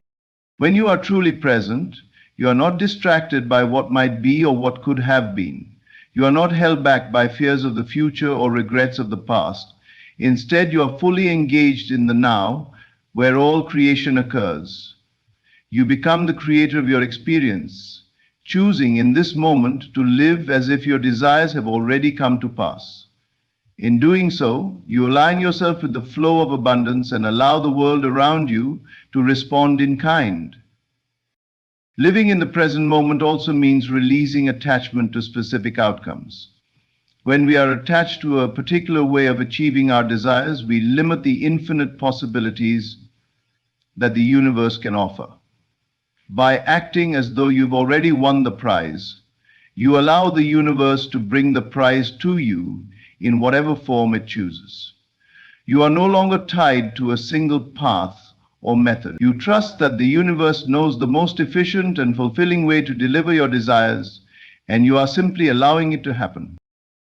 Speaker 1: When you are truly present, you are not distracted by what might be or what could have been. You are not held back by fears of the future or regrets of the past. Instead, you are fully engaged in the now, where all creation occurs. You become the creator of your experience, choosing in this moment to live as if your desires have already come to pass. In doing so, you align yourself with the flow of abundance and allow the world around you to respond in kind. Living in the present moment also means releasing attachment to specific outcomes. When we are attached to a particular way of achieving our desires, we limit the infinite possibilities that the universe can offer. By acting as though you've already won the prize, you allow the universe to bring the prize to you in whatever form it chooses. You are no longer tied to a single path or method. You trust that the universe knows the most efficient and fulfilling way to deliver your desires, and you are simply allowing it to happen.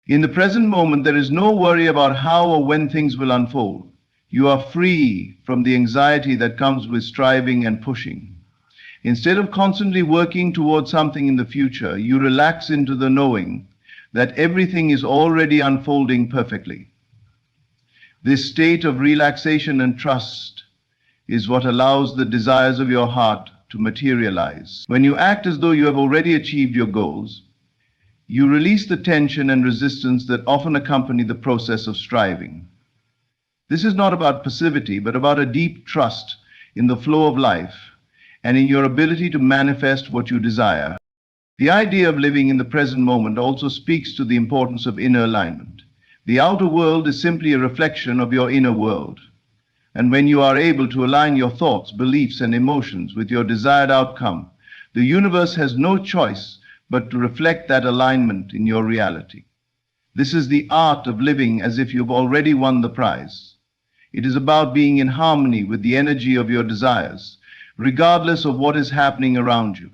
Speaker 1: In the present moment, there is no worry about how or when things will unfold. You are free from the anxiety that comes with striving and pushing. Instead of constantly working towards something in the future, you relax into the knowing that everything is already unfolding perfectly. This state of relaxation and trust is what allows the desires of your heart to materialize. When you act as though you have already achieved your goals, you release the tension and resistance that often accompany the process of striving. This is not about passivity, but about a deep trust in the flow of life and in your ability to manifest what you desire. The idea of living in the present moment also speaks to the importance of inner alignment. The outer world is simply a reflection of your inner world. And when you are able to align your thoughts, beliefs, and emotions with your desired outcome, the universe has no choice but to reflect that alignment in your reality. This is the art of living as if you've already won the prize. It is about being in harmony with the energy of your desires, regardless of what is happening around you.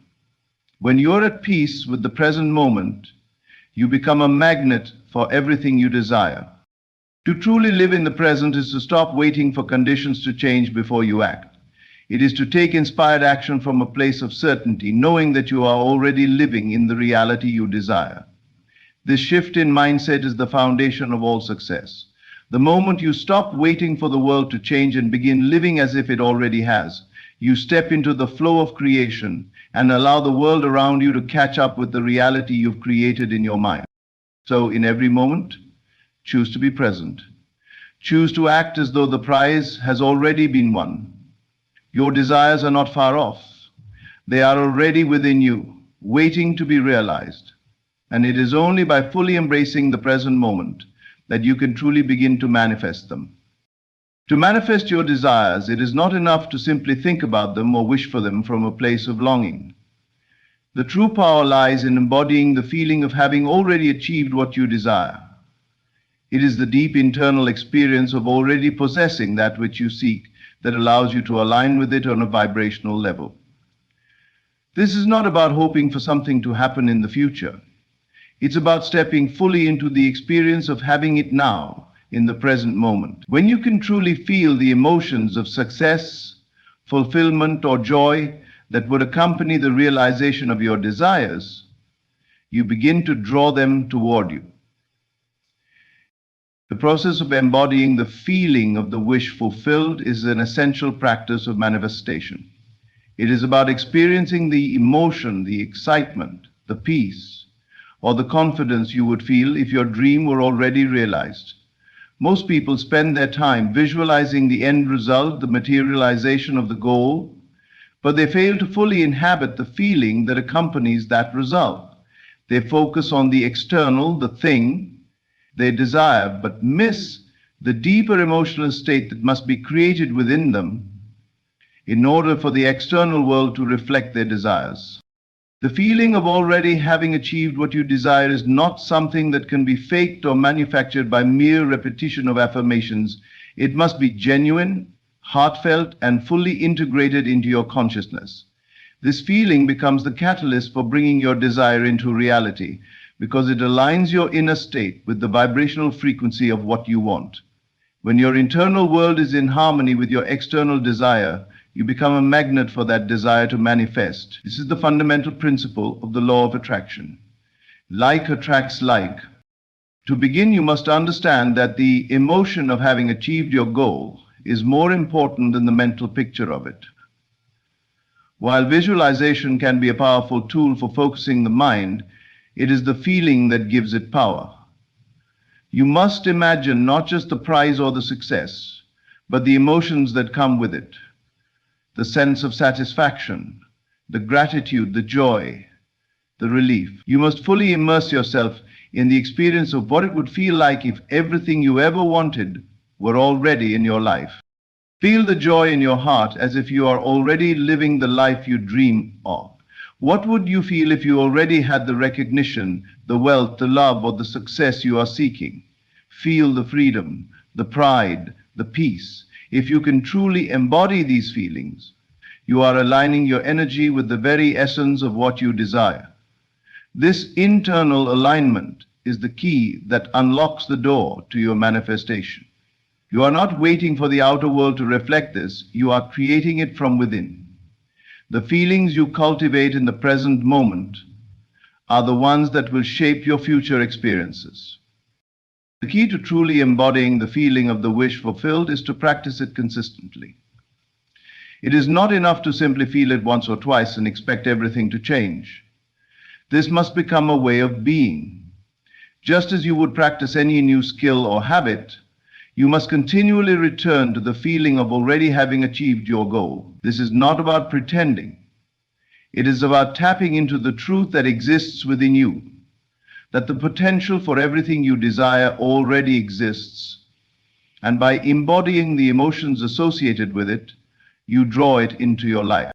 Speaker 1: When you're at peace with the present moment, you become a magnet for everything you desire. To truly live in the present is to stop waiting for conditions to change before you act. It is to take inspired action from a place of certainty, knowing that you are already living in the reality you desire. This shift in mindset is the foundation of all success. The moment you stop waiting for the world to change and begin living as if it already has, you step into the flow of creation and allow the world around you to catch up with the reality you've created in your mind. So, in every moment, choose to be present. Choose to act as though the prize has already been won. Your desires are not far off. They are already within you, waiting to be realized. And it is only by fully embracing the present moment that you can truly begin to manifest them. To manifest your desires, it is not enough to simply think about them or wish for them from a place of longing. The true power lies in embodying the feeling of having already achieved what you desire. It is the deep internal experience of already possessing that which you seek that allows you to align with it on a vibrational level. This is not about hoping for something to happen in the future. It's about stepping fully into the experience of having it now, in the present moment. When you can truly feel the emotions of success, fulfillment, or joy that would accompany the realization of your desires, you begin to draw them toward you. The process of embodying the feeling of the wish fulfilled is an essential practice of manifestation. It is about experiencing the emotion, the excitement, the peace, or the confidence you would feel if your dream were already realized. Most people spend their time visualizing the end result, the materialization of the goal, but they fail to fully inhabit the feeling that accompanies that result. They focus on the external, the thing they desire, but miss the deeper emotional state that must be created within them in order for the external world to reflect their desires. The feeling of already having achieved what you desire is not something that can be faked or manufactured by mere repetition of affirmations. It must be genuine, heartfelt, and fully integrated into your consciousness. This feeling becomes the catalyst for bringing your desire into reality because it aligns your inner state with the vibrational frequency of what you want. When your internal world is in harmony with your external desire, you become a magnet for that desire to manifest. This is the fundamental principle of the law of attraction. Like attracts like. To begin, you must understand that the emotion of having achieved your goal is more important than the mental picture of it. While visualization can be a powerful tool for focusing the mind, it is the feeling that gives it power. You must imagine not just the prize or the success, but the emotions that come with it. The sense of satisfaction, the gratitude, the joy, the relief. You must fully immerse yourself in the experience of what it would feel like if everything you ever wanted were already in your life. Feel the joy in your heart as if you are already living the life you dream of. What would you feel if you already had the recognition, the wealth, the love, or the success you are seeking? Feel the freedom, the pride, the peace. If you can truly embody these feelings, you are aligning your energy with the very essence of what you desire. This internal alignment is the key that unlocks the door to your manifestation. You are not waiting for the outer world to reflect this, you are creating it from within. The feelings you cultivate in the present moment are the ones that will shape your future experiences. The key to truly embodying the feeling of the wish fulfilled is to practice it consistently. It is not enough to simply feel it once or twice and expect everything to change. This must become a way of being. Just as you would practice any new skill or habit, you must continually return to the feeling of already having achieved your goal. This is not about pretending. It is about tapping into the truth that exists within you, that the potential for everything you desire already exists, and by embodying the emotions associated with it, you draw it into your life.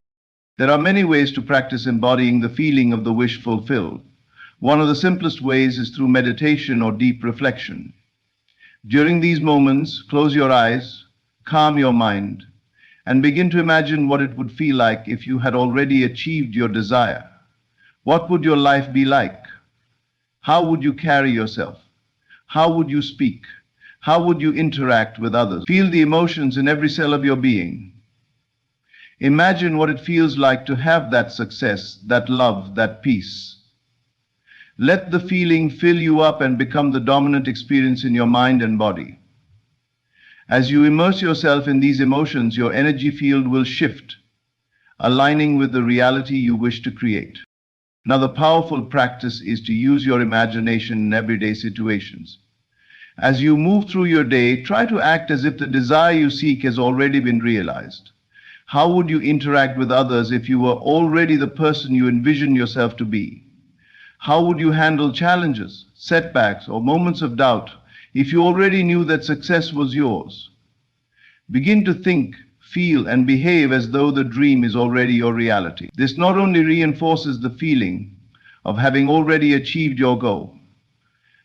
Speaker 1: There are many ways to practice embodying the feeling of the wish fulfilled. One of the simplest ways is through meditation or deep reflection. During these moments, close your eyes, calm your mind, and begin to imagine what it would feel like if you had already achieved your desire. What would your life be like? How would you carry yourself? How would you speak? How would you interact with others? Feel the emotions in every cell of your being. Imagine what it feels like to have that success, that love, that peace. Let the feeling fill you up and become the dominant experience in your mind and body. As you immerse yourself in these emotions, your energy field will shift, aligning with the reality you wish to create. Another powerful practice is to use your imagination in everyday situations. As you move through your day, try to act as if the desire you seek has already been realized. How would you interact with others if you were already the person you envision yourself to be? How would you handle challenges, setbacks, or moments of doubt if you already knew that success was yours? Begin to think, feel, and behave as though the dream is already your reality. This not only reinforces the feeling of having already achieved your goal,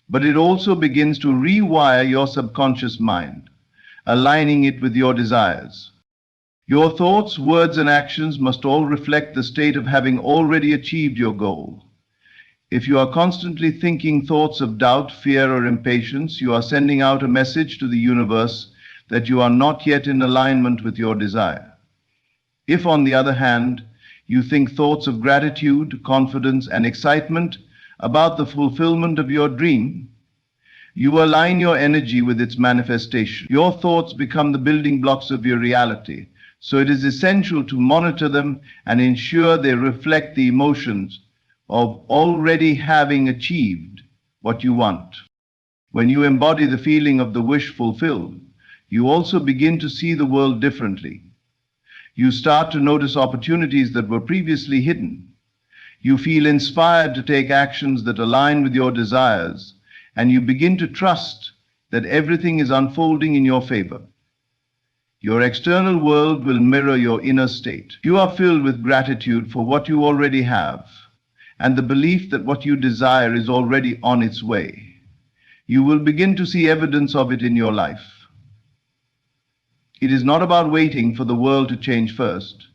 Speaker 1: but it also begins to rewire your subconscious mind, aligning it with your desires. Your thoughts, words, and actions must all reflect the state of having already achieved your goal. If you are constantly thinking thoughts of doubt, fear, or impatience, you are sending out a message to the universe that you are not yet in alignment with your desire. If, on the other hand, you think thoughts of gratitude, confidence, and excitement about the fulfillment of your dream, You align your energy with its manifestation. Your thoughts become the building blocks of your reality. So it is essential to monitor them and ensure they reflect the emotions of already having achieved what you want. When you embody the feeling of the wish fulfilled, you also begin to see the world differently. You start to notice opportunities that were previously hidden. You feel inspired to take actions that align with your desires, and you begin to trust that everything is unfolding in your favor. Your external world will mirror your inner state. You are filled with gratitude for what you already have, and the belief that what you desire is already on its way. You will begin to see evidence of it in your life. It is not about waiting for the world to change first.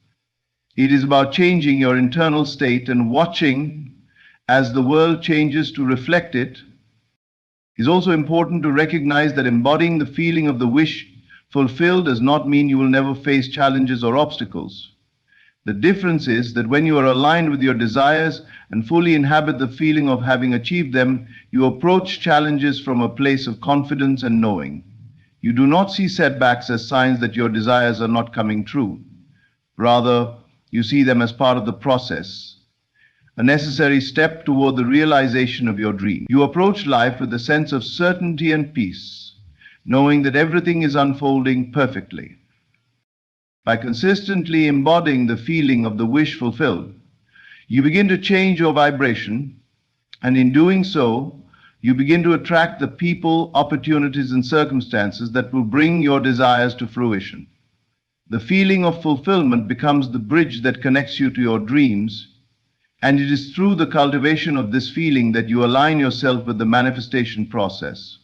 Speaker 1: It is about changing your internal state and watching as the world changes to reflect it. It is also important to recognize that embodying the feeling of the wish fulfilled does not mean you will never face challenges or obstacles. The difference is that when you are aligned with your desires and fully inhabit the feeling of having achieved them, you approach challenges from a place of confidence and knowing. You do not see setbacks as signs that your desires are not coming true. Rather, you see them as part of the process, a necessary step toward the realization of your dream. You approach life with a sense of certainty and peace, knowing that everything is unfolding perfectly. By consistently embodying the feeling of the wish fulfilled, you begin to change your vibration, and in doing so, you begin to attract the people, opportunities, and circumstances that will bring your desires to fruition. The feeling of fulfillment becomes the bridge that connects you to your dreams, and it is through the cultivation of this feeling that you align yourself with the manifestation process.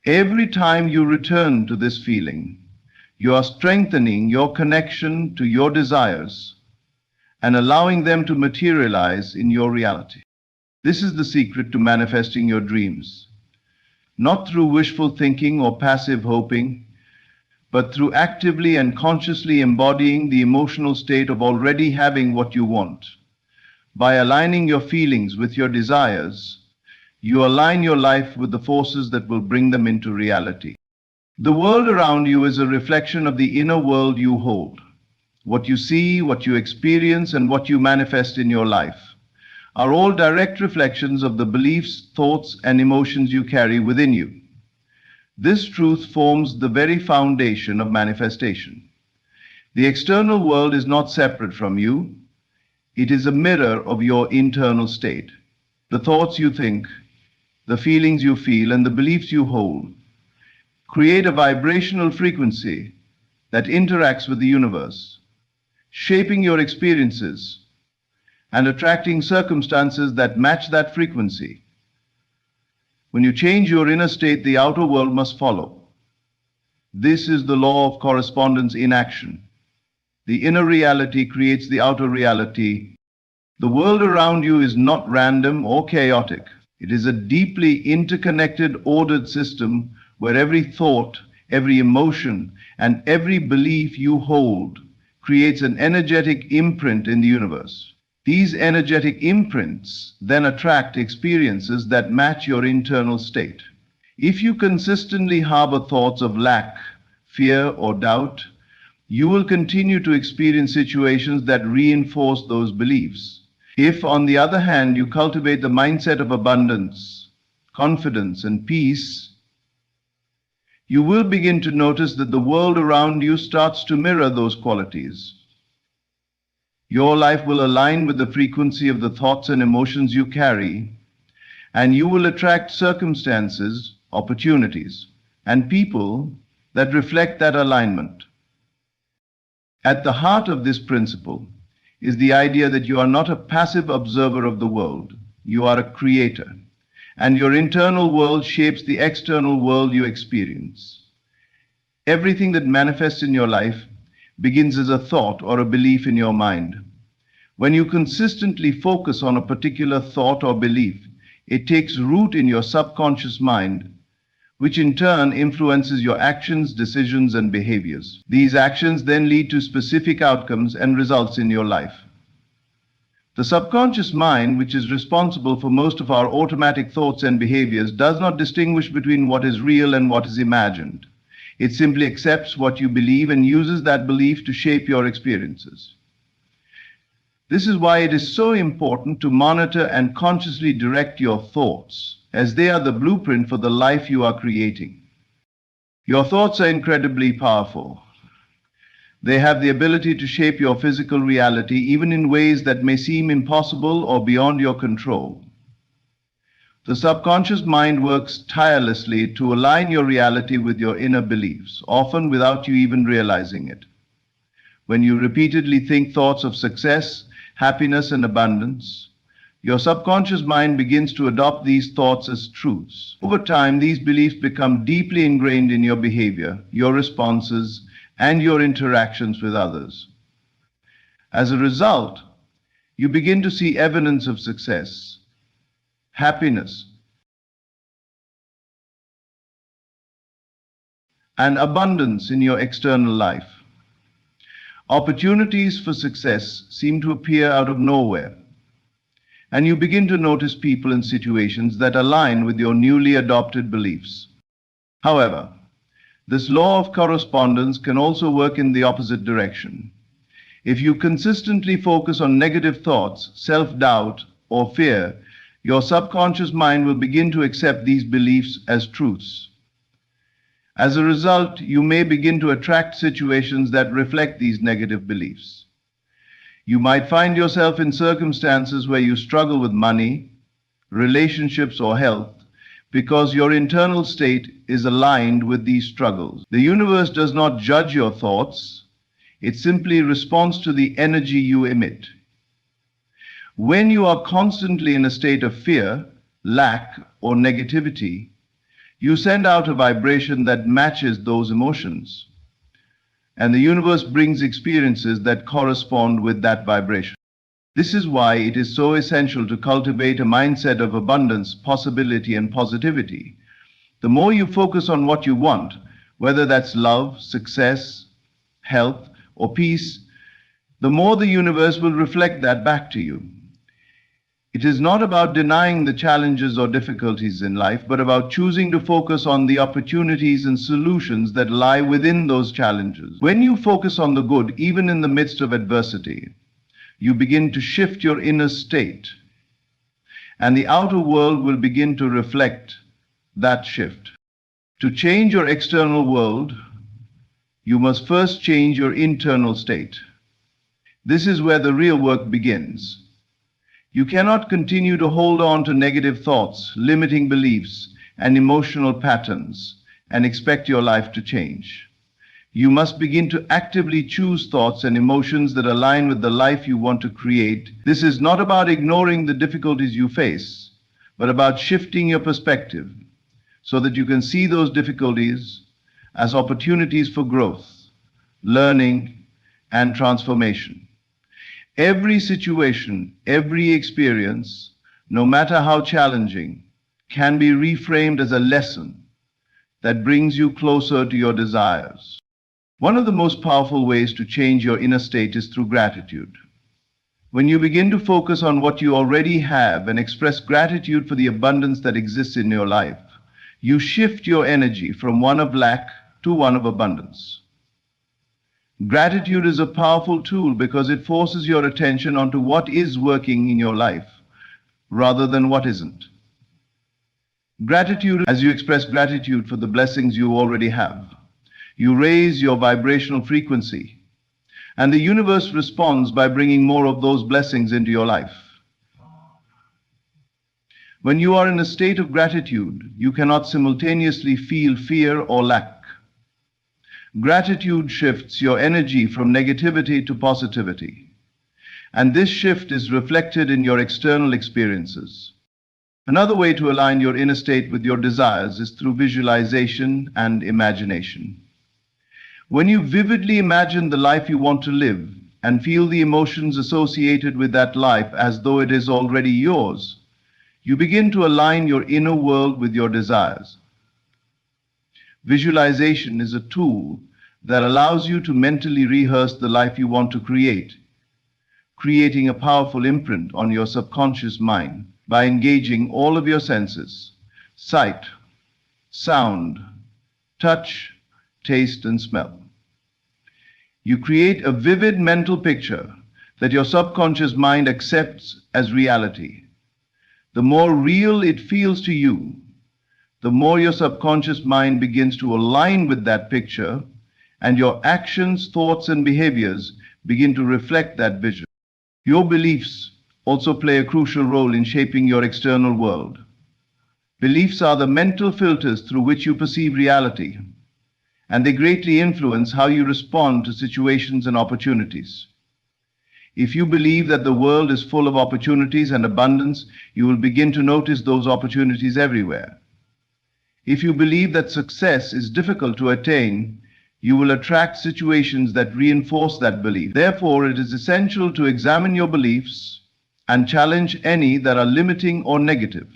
Speaker 1: Every time you return to this feeling, you are strengthening your connection to your desires and allowing them to materialize in your reality. This is the secret to manifesting your dreams, not through wishful thinking or passive hoping, but through actively and consciously embodying the emotional state of already having what you want. By aligning your feelings with your desires, you align your life with the forces that will bring them into reality. The world around you is a reflection of the inner world you hold. What you see, what you experience, and what you manifest in your life are all direct reflections of the beliefs, thoughts, and emotions you carry within you. This truth forms the very foundation of manifestation. The external world is not separate from you. It is a mirror of your internal state. The thoughts you think, the feelings you feel, and the beliefs you hold create a vibrational frequency that interacts with the universe, shaping your experiences and attracting circumstances that match that frequency. When you change your inner state, the outer world must follow. This is the law of correspondence in action. The inner reality creates the outer reality. The world around you is not random or chaotic. It is a deeply interconnected, ordered system where every thought, every emotion, and every belief you hold creates an energetic imprint in the universe. These energetic imprints then attract experiences that match your internal state. If you consistently harbor thoughts of lack, fear, or doubt, you will continue to experience situations that reinforce those beliefs. If, on the other hand, you cultivate the mindset of abundance, confidence, and peace, you will begin to notice that the world around you starts to mirror those qualities. Your life will align with the frequency of the thoughts and emotions you carry, and you will attract circumstances, opportunities, and people that reflect that alignment. At the heart of this principle is the idea that you are not a passive observer of the world. You are a creator, and your internal world shapes the external world you experience. Everything that manifests in your life begins as a thought or a belief in your mind. When you consistently focus on a particular thought or belief, it takes root in your subconscious mind, which in turn influences your actions, decisions, and behaviors. These actions then lead to specific outcomes and results in your life. The subconscious mind, which is responsible for most of our automatic thoughts and behaviors, does not distinguish between what is real and what is imagined. It simply accepts what you believe and uses that belief to shape your experiences. This is why it is so important to monitor and consciously direct your thoughts, as they are the blueprint for the life you are creating. Your thoughts are incredibly powerful. They have the ability to shape your physical reality, even in ways that may seem impossible or beyond your control. The subconscious mind works tirelessly to align your reality with your inner beliefs, often without you even realizing it. When you repeatedly think thoughts of success, happiness, and abundance, your subconscious mind begins to adopt these thoughts as truths. Over time, these beliefs become deeply ingrained in your behavior, your responses, and your interactions with others. As a result, you begin to see evidence of success, happiness, and abundance in your external life. Opportunities for success seem to appear out of nowhere, and you begin to notice people and situations that align with your newly adopted beliefs. However, this law of correspondence can also work in the opposite direction. If you consistently focus on negative thoughts, self-doubt, or fear, your subconscious mind will begin to accept these beliefs as truths. As a result, you may begin to attract situations that reflect these negative beliefs. You might find yourself in circumstances where you struggle with money, relationships, or health, because your internal state is aligned with these struggles. The universe does not judge your thoughts, it simply responds to the energy you emit. When you are constantly in a state of fear, lack, or negativity, you send out a vibration that matches those emotions, and the universe brings experiences that correspond with that vibration. This is why it is so essential to cultivate a mindset of abundance, possibility, and positivity. The more you focus on what you want, whether that's love, success, health, or peace, the more the universe will reflect that back to you. It is not about denying the challenges or difficulties in life, but about choosing to focus on the opportunities and solutions that lie within those challenges. When you focus on the good, even in the midst of adversity, you begin to shift your inner state, and the outer world will begin to reflect that shift. To change your external world, you must first change your internal state. This is where the real work begins. You cannot continue to hold on to negative thoughts, limiting beliefs, and emotional patterns and expect your life to change. You must begin to actively choose thoughts and emotions that align with the life you want to create. This is not about ignoring the difficulties you face, but about shifting your perspective so that you can see those difficulties as opportunities for growth, learning, and transformation. Every situation, every experience, no matter how challenging, can be reframed as a lesson that brings you closer to your desires. One of the most powerful ways to change your inner state is through gratitude. When you begin to focus on what you already have and express gratitude for the abundance that exists in your life, you shift your energy from one of lack to one of abundance. Gratitude is a powerful tool because it forces your attention onto what is working in your life rather than what isn't. Gratitude, as you express gratitude for the blessings you already have, you raise your vibrational frequency, and the universe responds by bringing more of those blessings into your life. When you are in a state of gratitude, you cannot simultaneously feel fear or lack. Gratitude shifts your energy from negativity to positivity, and this shift is reflected in your external experiences. Another way to align your inner state with your desires is through visualization and imagination. When you vividly imagine the life you want to live and feel the emotions associated with that life as though it is already yours, you begin to align your inner world with your desires. Visualization is a tool that allows you to mentally rehearse the life you want to create. creating a powerful imprint on your subconscious mind by engaging all of your senses: sight, sound, touch, taste, and smell. You create a vivid mental picture that your subconscious mind accepts as reality. The more real it feels to you, the more your subconscious mind begins to align with that picture, and your actions, thoughts, and behaviors begin to reflect that vision. Your beliefs also play a crucial role in shaping your external world. Beliefs are the mental filters through which you perceive reality, and they greatly influence how you respond to situations and opportunities. If you believe that the world is full of opportunities and abundance, you will begin to notice those opportunities everywhere. If you believe that success is difficult to attain, you will attract situations that reinforce that belief. Therefore, it is essential to examine your beliefs and challenge any that are limiting or negative.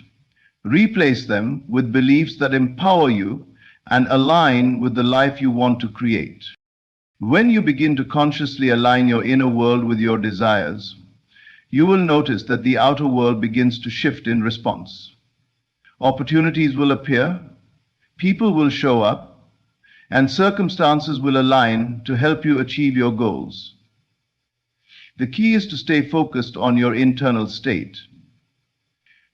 Speaker 1: Replace them with beliefs that empower you and align with the life you want to create. When you begin to consciously align your inner world with your desires, you will notice that the outer world begins to shift in response. Opportunities will appear, people will show up, and circumstances will align to help you achieve your goals. The key is to stay focused on your internal state,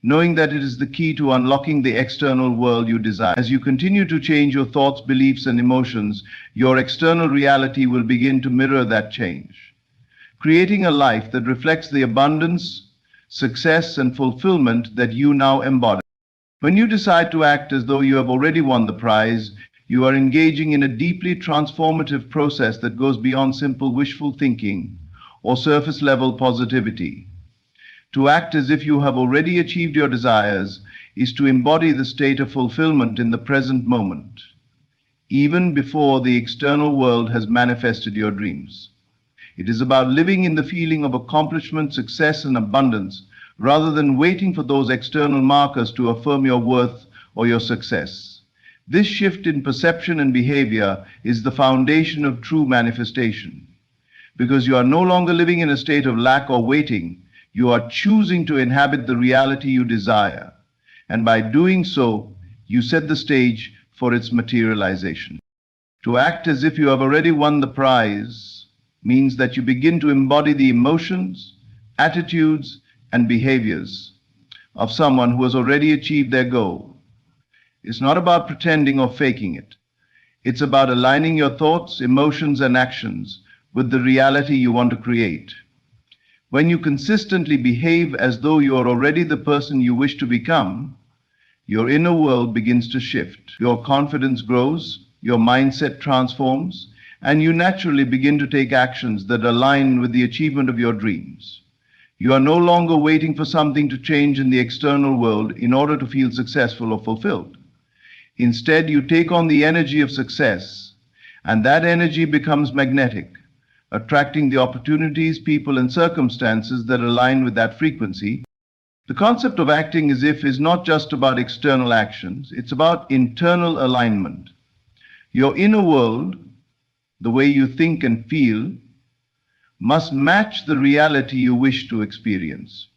Speaker 1: knowing that it is the key to unlocking the external world you desire. As you continue to change your thoughts, beliefs, and emotions, your external reality will begin to mirror that change, creating a life that reflects the abundance, success, and fulfillment that you now embody. When you decide to act as though you have already won the prize, you are engaging in a deeply transformative process that goes beyond simple wishful thinking or surface-level positivity. To act as if you have already achieved your desires is to embody the state of fulfillment in the present moment, even before the external world has manifested your dreams. It is about living in the feeling of accomplishment, success, and abundance, rather than waiting for those external markers to affirm your worth or your success. This shift in perception and behavior is the foundation of true manifestation. Because you are no longer living in a state of lack or waiting, you are choosing to inhabit the reality you desire, and by doing so, you set the stage for its materialization. To act as if you have already won the prize means that you begin to embody the emotions, attitudes, and behaviors of someone who has already achieved their goal. It's not about pretending or faking it. It's about aligning your thoughts, emotions, and actions with the reality you want to create. When you consistently behave as though you are already the person you wish to become, your inner world begins to shift. Your confidence grows, your mindset transforms, and you naturally begin to take actions that align with the achievement of your dreams. You are no longer waiting for something to change in the external world in order to feel successful or fulfilled. Instead, you take on the energy of success, and that energy becomes magnetic, attracting the opportunities, people, and circumstances that align with that frequency. The concept of acting as if is not just about external actions, it's about internal alignment. Your inner world, the way you think and feel, must match the reality you wish to experience.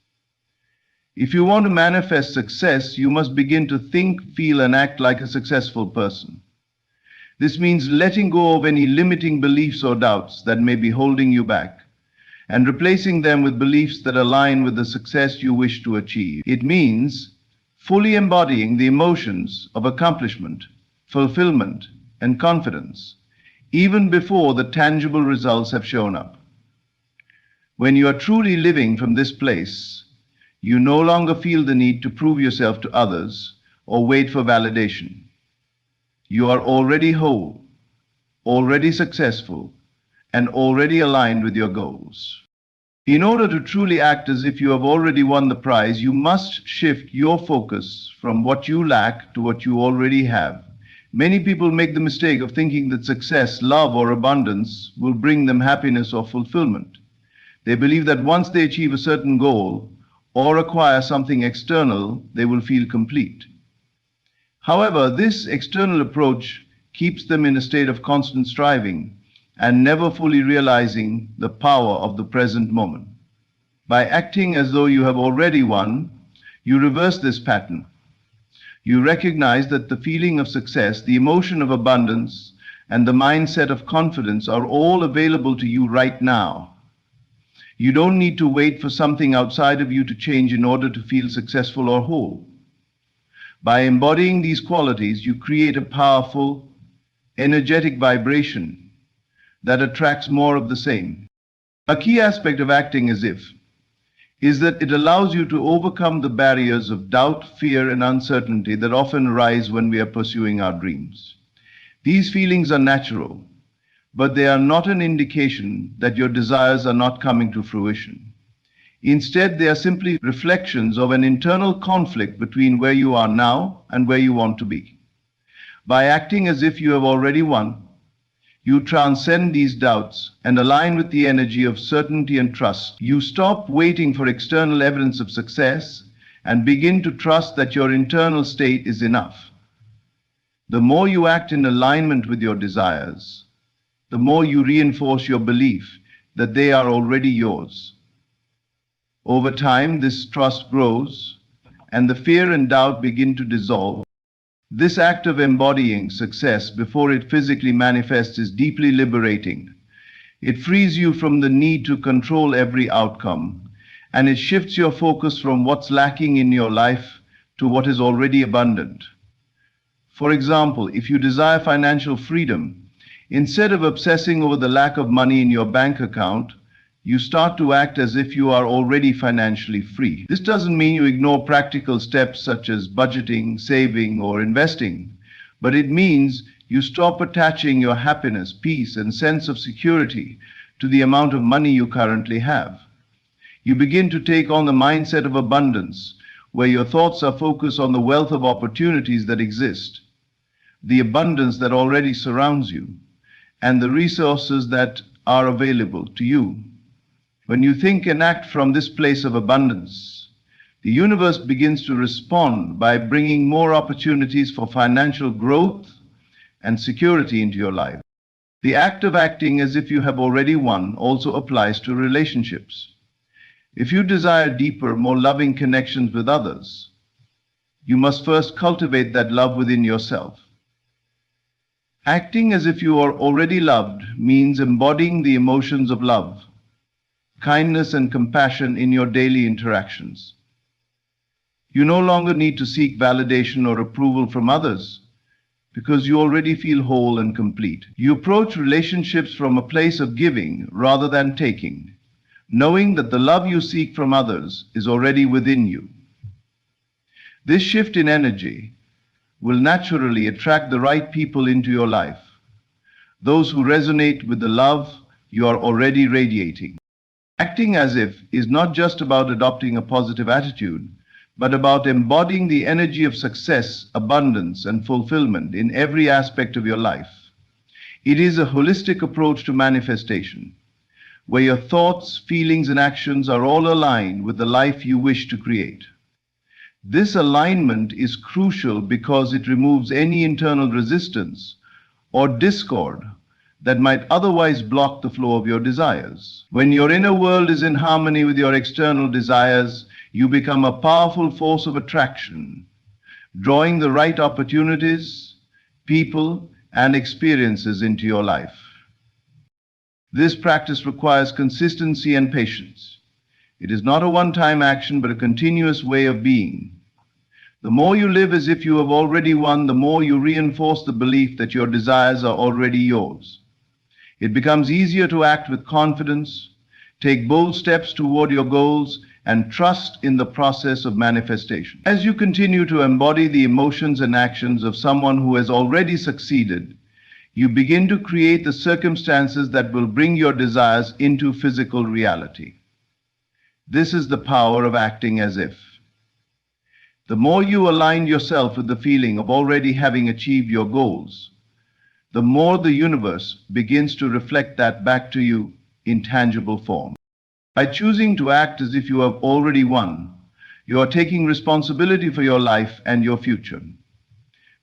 Speaker 1: If you want to manifest success, you must begin to think, feel, and act like a successful person. This means letting go of any limiting beliefs or doubts that may be holding you back, and replacing them with beliefs that align with the success you wish to achieve. It means fully embodying the emotions of accomplishment, fulfillment, and confidence, even before the tangible results have shown up. When you are truly living from this place, you no longer feel the need to prove yourself to others or wait for validation. You are already whole, already successful, and already aligned with your goals. In order to truly act as if you have already won the prize, you must shift your focus from what you lack to what you already have. Many people make the mistake of thinking that success, love, or abundance will bring them happiness or fulfillment. They believe that once they achieve a certain goal or acquire something external, they will feel complete. However, this external approach keeps them in a state of constant striving and never fully realizing the power of the present moment. By acting as though you have already won, you reverse this pattern. You recognize that the feeling of success, the emotion of abundance, and the mindset of confidence are all available to you right now. You don't need to wait for something outside of you to change in order to feel successful or whole. By embodying these qualities, you create a powerful, energetic vibration that attracts more of the same. A key aspect of acting as if is that it allows you to overcome the barriers of doubt, fear, and uncertainty that often arise when we are pursuing our dreams. These feelings are natural, but they are not an indication that your desires are not coming to fruition. Instead, they are simply reflections of an internal conflict between where you are now and where you want to be. By acting as if you have already won, you transcend these doubts and align with the energy of certainty and trust. You stop waiting for external evidence of success and begin to trust that your internal state is enough. The more you act in alignment with your desires, the more you reinforce your belief that they are already yours. Over time, this trust grows, and the fear and doubt begin to dissolve. This act of embodying success before it physically manifests is deeply liberating. It frees you from the need to control every outcome, and it shifts your focus from what's lacking in your life to what is already abundant. For example, if you desire financial freedom, instead of obsessing over the lack of money in your bank account, you start to act as if you are already financially free. This doesn't mean you ignore practical steps such as budgeting, saving, or investing, but it means you stop attaching your happiness, peace, and sense of security to the amount of money you currently have. You begin to take on the mindset of abundance, where your thoughts are focused on the wealth of opportunities that exist, the abundance that already surrounds you, and the resources that are available to you. When you think and act from this place of abundance, the universe begins to respond by bringing more opportunities for financial growth and security into your life. The act of acting as if you have already won also applies to relationships. If you desire deeper, more loving connections with others, you must first cultivate that love within yourself. Acting as if you are already loved means embodying the emotions of love, kindness, and compassion in your daily interactions. You no longer need to seek validation or approval from others because you already feel whole and complete. You approach relationships from a place of giving rather than taking, knowing that the love you seek from others is already within you. This shift in energy will naturally attract the right people into your life, those who resonate with the love you are already radiating. Acting as if is not just about adopting a positive attitude, but about embodying the energy of success, abundance, and fulfillment in every aspect of your life. It is a holistic approach to manifestation, where your thoughts, feelings, and actions are all aligned with the life you wish to create. This alignment is crucial because it removes any internal resistance or discord that might otherwise block the flow of your desires. When your inner world is in harmony with your external desires, you become a powerful force of attraction, drawing the right opportunities, people, and experiences into your life. This practice requires consistency and patience. It is not a one-time action, but a continuous way of being. The more you live as if you have already won, the more you reinforce the belief that your desires are already yours. It becomes easier to act with confidence, take bold steps toward your goals, and trust in the process of manifestation. As you continue to embody the emotions and actions of someone who has already succeeded, you begin to create the circumstances that will bring your desires into physical reality. This is the power of acting as if. The more you align yourself with the feeling of already having achieved your goals, the more the universe begins to reflect that back to you in tangible form. By choosing to act as if you have already won, you are taking responsibility for your life and your future.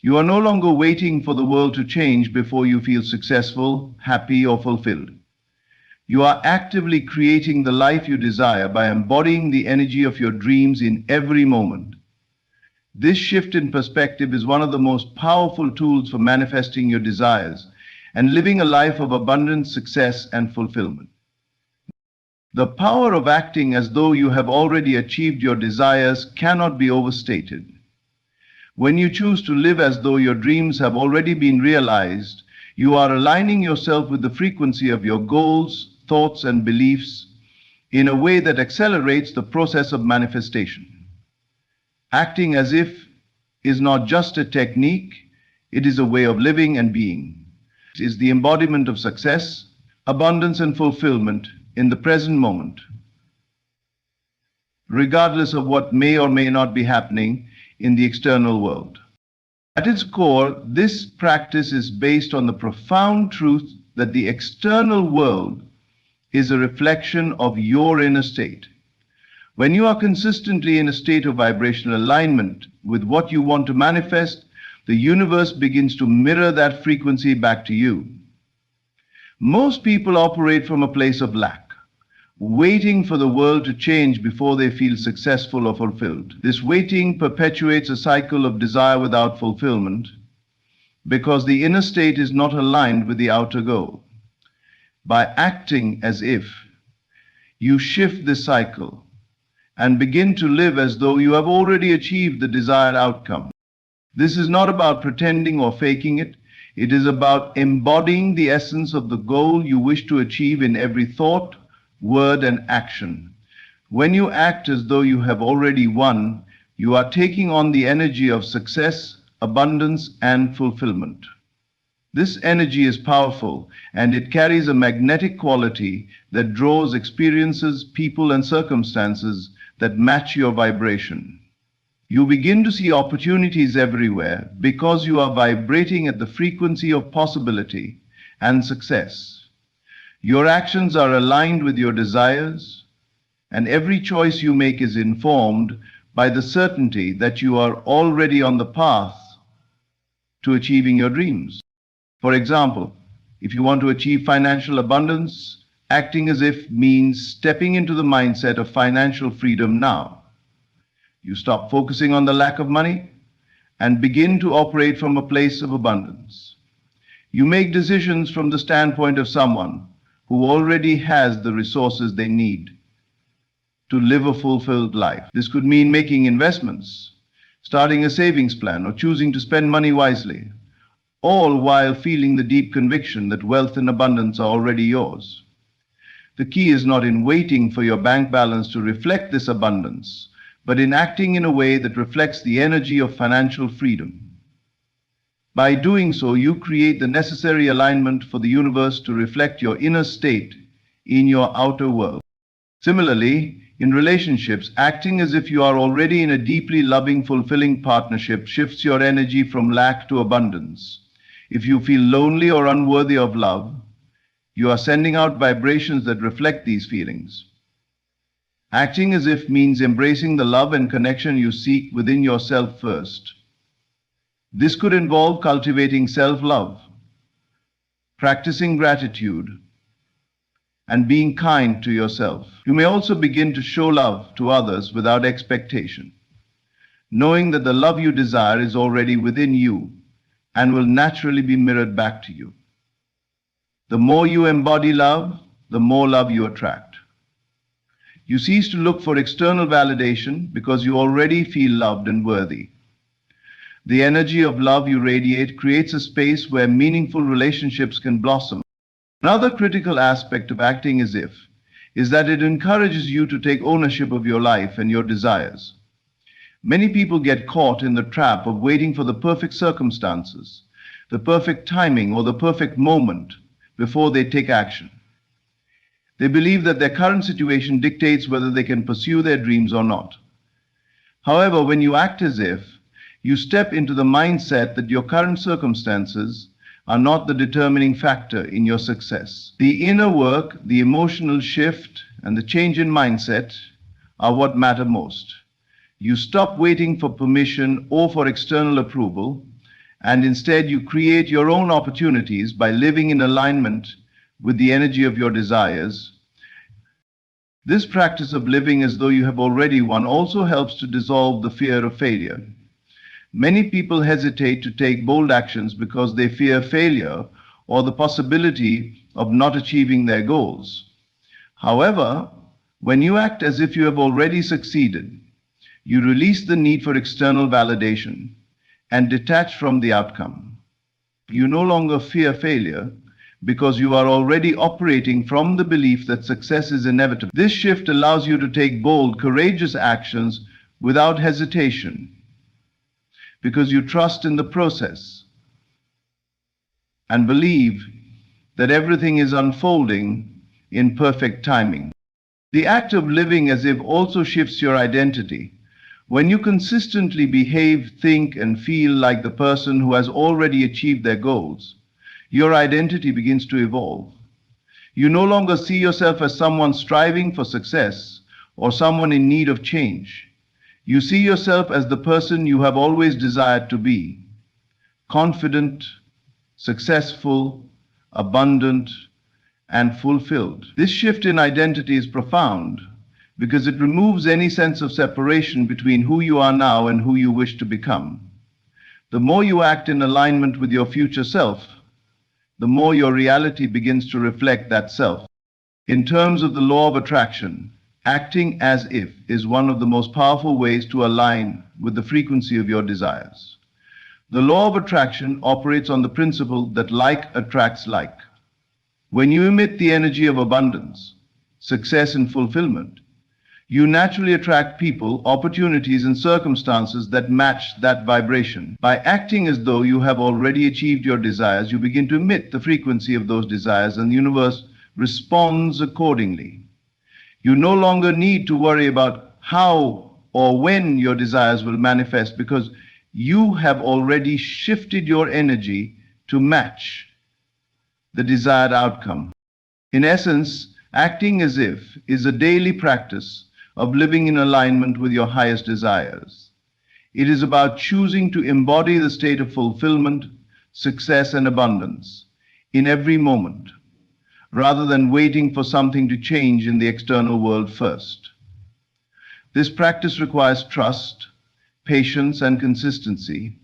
Speaker 1: You are no longer waiting for the world to change before you feel successful, happy, or fulfilled. You are actively creating the life you desire by embodying the energy of your dreams in every moment. This shift in perspective is one of the most powerful tools for manifesting your desires and living a life of abundance, success, and fulfillment. The power of acting as though you have already achieved your desires cannot be overstated. When you choose to live as though your dreams have already been realized, you are aligning yourself with the frequency of your goals, thoughts, and beliefs in a way that accelerates the process of manifestation. Acting as if is not just a technique, it is a way of living and being. It is the embodiment of success, abundance, and fulfillment in the present moment, regardless of what may or may not be happening in the external world. At its core, this practice is based on the profound truth that the external world is a reflection of your inner state. When you are consistently in a state of vibrational alignment with what you want to manifest, the universe begins to mirror that frequency back to you. Most people operate from a place of lack, waiting for the world to change before they feel successful or fulfilled. This waiting perpetuates a cycle of desire without fulfillment because the inner state is not aligned with the outer goal. By acting as if, you shift this cycle and begin to live as though you have already achieved the desired outcome. This is not about pretending or faking it. It is about embodying the essence of the goal you wish to achieve in every thought, word, and action. When you act as though you have already won, you are taking on the energy of success, abundance, and fulfillment. This energy is powerful, and it carries a magnetic quality that draws experiences, people, and circumstances that match your vibration. You begin to see opportunities everywhere because you are vibrating at the frequency of possibility and success. Your actions are aligned with your desires, and every choice you make is informed by the certainty that you are already on the path to achieving your dreams. For example, if you want to achieve financial abundance, acting as if means stepping into the mindset of financial freedom now. You stop focusing on the lack of money and begin to operate from a place of abundance. You make decisions from the standpoint of someone who already has the resources they need to live a fulfilled life. This could mean making investments, starting a savings plan, or choosing to spend money wisely, all while feeling the deep conviction that wealth and abundance are already yours. The key is not in waiting for your bank balance to reflect this abundance, but in acting in a way that reflects the energy of financial freedom. By doing so, you create the necessary alignment for the universe to reflect your inner state in your outer world. Similarly, in relationships, acting as if you are already in a deeply loving, fulfilling partnership shifts your energy from lack to abundance. If you feel lonely or unworthy of love, you are sending out vibrations that reflect these feelings. Acting as if means embracing the love and connection you seek within yourself first. This could involve cultivating self-love, practicing gratitude, and being kind to yourself. You may also begin to show love to others without expectation, knowing that the love you desire is already within you and will naturally be mirrored back to you. The more you embody love, the more love you attract. You cease to look for external validation because you already feel loved and worthy. The energy of love you radiate creates a space where meaningful relationships can blossom. Another critical aspect of acting as if is that it encourages you to take ownership of your life and your desires. Many people get caught in the trap of waiting for the perfect circumstances, the perfect timing, or the perfect moment before they take action. They believe that their current situation dictates whether they can pursue their dreams or not. However, when you act as if, you step into the mindset that your current circumstances are not the determining factor in your success. The inner work, the emotional shift, and the change in mindset are what matter most. You stop waiting for permission or for external approval, and instead you create your own opportunities by living in alignment with the energy of your desires. This practice of living as though you have already won also helps to dissolve the fear of failure. Many people hesitate to take bold actions because they fear failure or the possibility of not achieving their goals. However, when you act as if you have already succeeded, you release the need for external validation and detach from the outcome. You no longer fear failure because you are already operating from the belief that success is inevitable. This shift allows you to take bold, courageous actions without hesitation because you trust in the process and believe that everything is unfolding in perfect timing. The act of living as if also shifts your identity. When you consistently behave, think, and feel like the person who has already achieved their goals, your identity begins to evolve. You no longer see yourself as someone striving for success or someone in need of change. You see yourself as the person you have always desired to be: confident, successful, abundant, and fulfilled. This shift in identity is profound because it removes any sense of separation between who you are now and who you wish to become. The more you act in alignment with your future self, the more your reality begins to reflect that self. In terms of the law of attraction, acting as if is one of the most powerful ways to align with the frequency of your desires. The law of attraction operates on the principle that like attracts like. When you emit the energy of abundance, success, and fulfillment, you naturally attract people, opportunities, and circumstances that match that vibration. By acting as though you have already achieved your desires, you begin to emit the frequency of those desires, and the universe responds accordingly. You no longer need to worry about how or when your desires will manifest because you have already shifted your energy to match the desired outcome. In essence, acting as if is a daily practice of living in alignment with your highest desires. It is about choosing to embody the state of fulfillment, success, and abundance in every moment, rather than waiting for something to change in the external world first. This practice requires trust, patience, and consistency,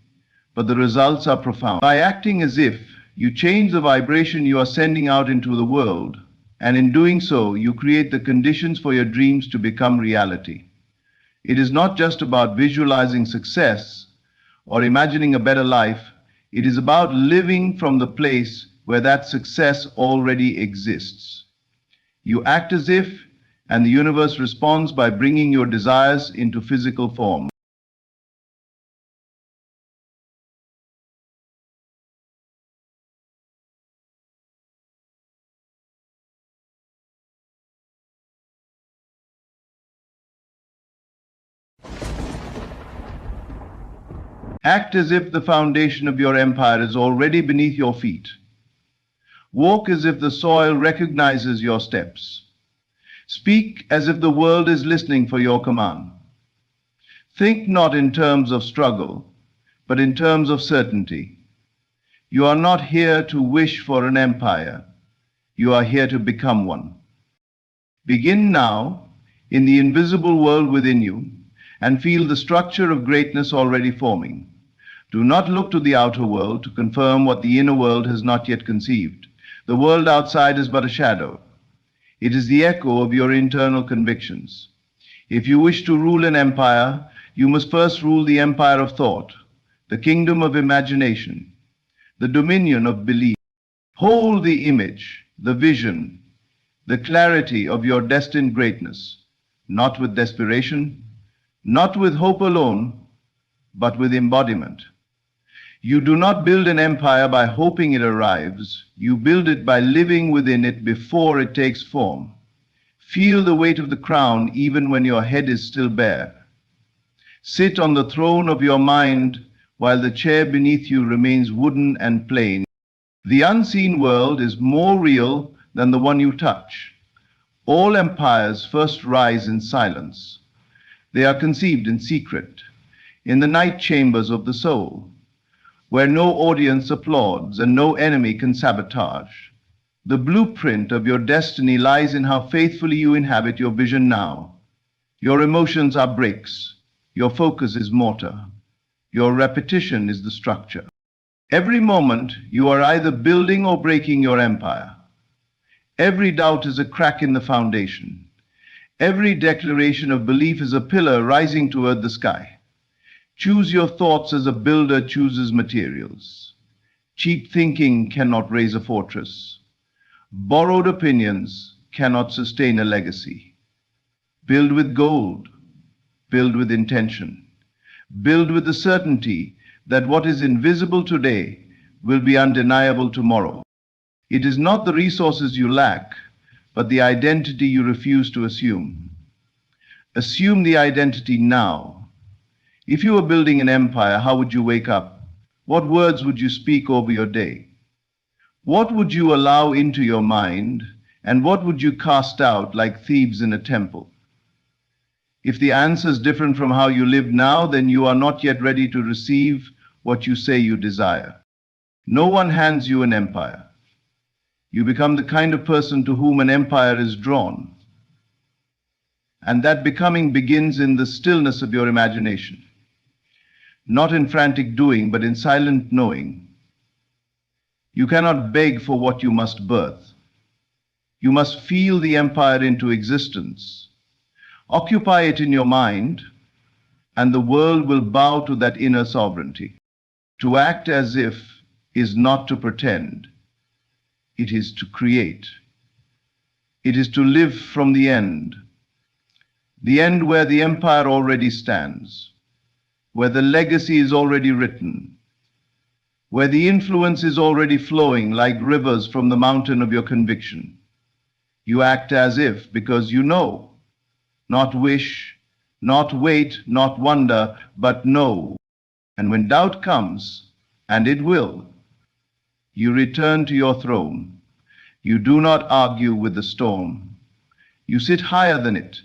Speaker 1: but the results are profound. By acting as if, you change the vibration you are sending out into the world, and in doing so, you create the conditions for your dreams to become reality. It is not just about visualizing success or imagining a better life. It is about living from the place where that success already exists. You act as if, and the universe responds by bringing your desires into physical form. Act as if the foundation of your empire is already beneath your feet. Walk as if the soil recognizes your steps. Speak as if the world is listening for your command. Think not in terms of struggle, but in terms of certainty. You are not here to wish for an empire. You are here to become one. Begin now in the invisible world within you and feel the structure of greatness already forming. Do not look to the outer world to confirm what the inner world has not yet conceived. The world outside is but a shadow. It is the echo of your internal convictions. If you wish to rule an empire, you must first rule the empire of thought, the kingdom of imagination, the dominion of belief. Hold the image, the vision, the clarity of your destined greatness, not with desperation, not with hope alone, but with embodiment. You do not build an empire by hoping it arrives. You build it by living within it before it takes form. Feel the weight of the crown even when your head is still bare. Sit on the throne of your mind while the chair beneath you remains wooden and plain. The unseen world is more real than the one you touch. All empires first rise in silence. They are conceived in secret, in the night chambers of the soul, where no audience applauds and no enemy can sabotage. The blueprint of your destiny lies in how faithfully you inhabit your vision now. Your emotions are bricks. Your focus is mortar. Your repetition is the structure. Every moment, you are either building or breaking your empire. Every doubt is a crack in the foundation. Every declaration of belief is a pillar rising toward the sky. Choose your thoughts as a builder chooses materials. Cheap thinking cannot raise a fortress. Borrowed opinions cannot sustain a legacy. Build with gold. Build with intention. Build with the certainty that what is invisible today will be undeniable tomorrow. It is not the resources you lack, but the identity you refuse to assume. Assume the identity now. If you were building an empire, how would you wake up? What words would you speak over your day? What would you allow into your mind, and what would you cast out like thieves in a temple? If the answer is different from how you live now, then you are not yet ready to receive what you say you desire. No one hands you an empire. You become the kind of person to whom an empire is drawn. And that becoming begins in the stillness of your imagination. Not in frantic doing, but in silent knowing. You cannot beg for what you must birth. You must feel the empire into existence. Occupy it in your mind, and the world will bow to that inner sovereignty. To act as if is not to pretend. It is to create. It is to live from the end where the empire already stands, where the legacy is already written, where the influence is already flowing like rivers from the mountain of your conviction. You act as if because you know, not wish, not wait, not wonder, but know. And when doubt comes, and it will, you return to your throne. You do not argue with the storm. You sit higher than it.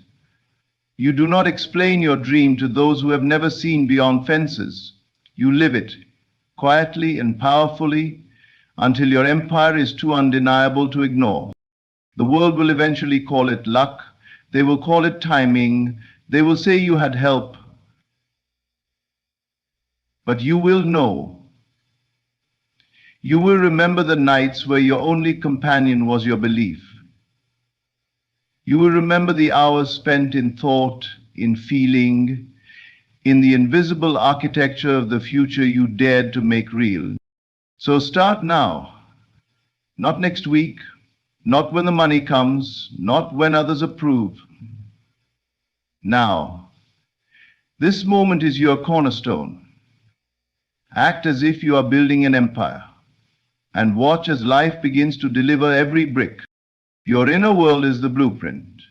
Speaker 1: You do not explain your dream to those who have never seen beyond fences. You live it, quietly and powerfully, until your empire is too undeniable to ignore. The world will eventually call it luck. They will call it timing. They will say you had help. But you will know. You will remember the nights where your only companion was your belief. You will remember the hours spent in thought, in feeling, in the invisible architecture of the future you dared to make real. So start now, not next week, not when the money comes, not when others approve. Now, this moment is your cornerstone. Act as if you are building an empire, and watch as life begins to deliver every brick. Your inner world is the blueprint.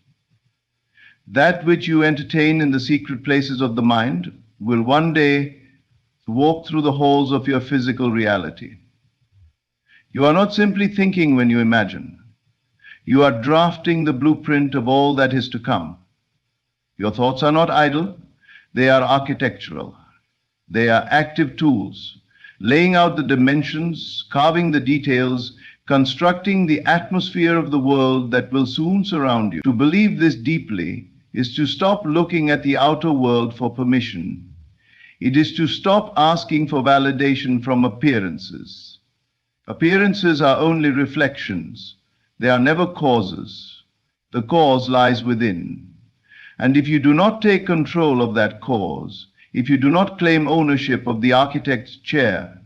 Speaker 1: That which you entertain in the secret places of the mind will one day walk through the halls of your physical reality. You are not simply thinking when you imagine. You are drafting the blueprint of all that is to come. Your thoughts are not idle. They are architectural. They are active tools, laying out the dimensions, carving the details, constructing the atmosphere of the world that will soon surround you. To believe this deeply is to stop looking at the outer world for permission. It is to stop asking for validation from appearances. Appearances are only reflections. They are never causes. The cause lies within. And if you do not take control of that cause, if you do not claim ownership of the architect's chair,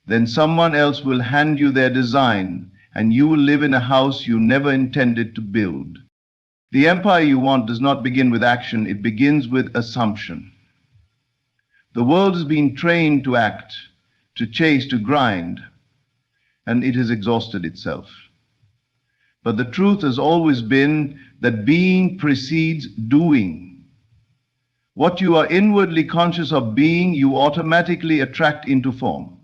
Speaker 1: then someone else will hand you their design, and you will live in a house you never intended to build. The empire you want does not begin with action, it begins with assumption. The world has been trained to act, to chase, to grind, and it has exhausted itself. But the truth has always been that being precedes doing. What you are inwardly conscious of being, you automatically attract into form.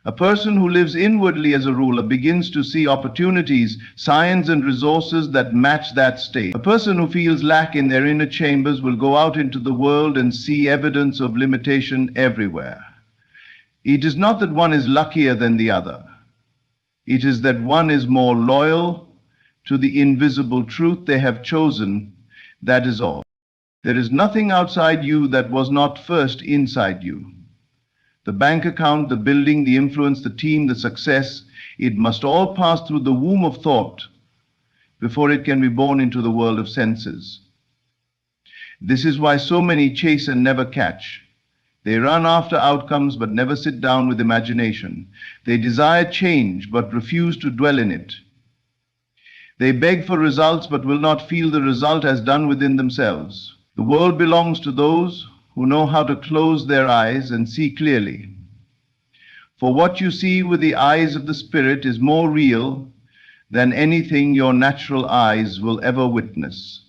Speaker 1: A person who lives inwardly as a ruler begins to see opportunities, signs, and resources that match that state. A person who feels lack in their inner chambers will go out into the world and see evidence of limitation everywhere. It is not that one is luckier than the other. It is that one is more loyal to the invisible truth they have chosen. That is all. There is nothing outside you that was not first inside you. The bank account, the building, the influence, the team, the success, it must all pass through the womb of thought before it can be born into the world of senses. This is why so many chase and never catch. They run after outcomes but never sit down with imagination. They desire change but refuse to dwell in it. They beg for results but will not feel the result as done within themselves. The world belongs to those who know how to close their eyes and see clearly. For what you see with the eyes of the Spirit is more real than anything your natural eyes will ever witness.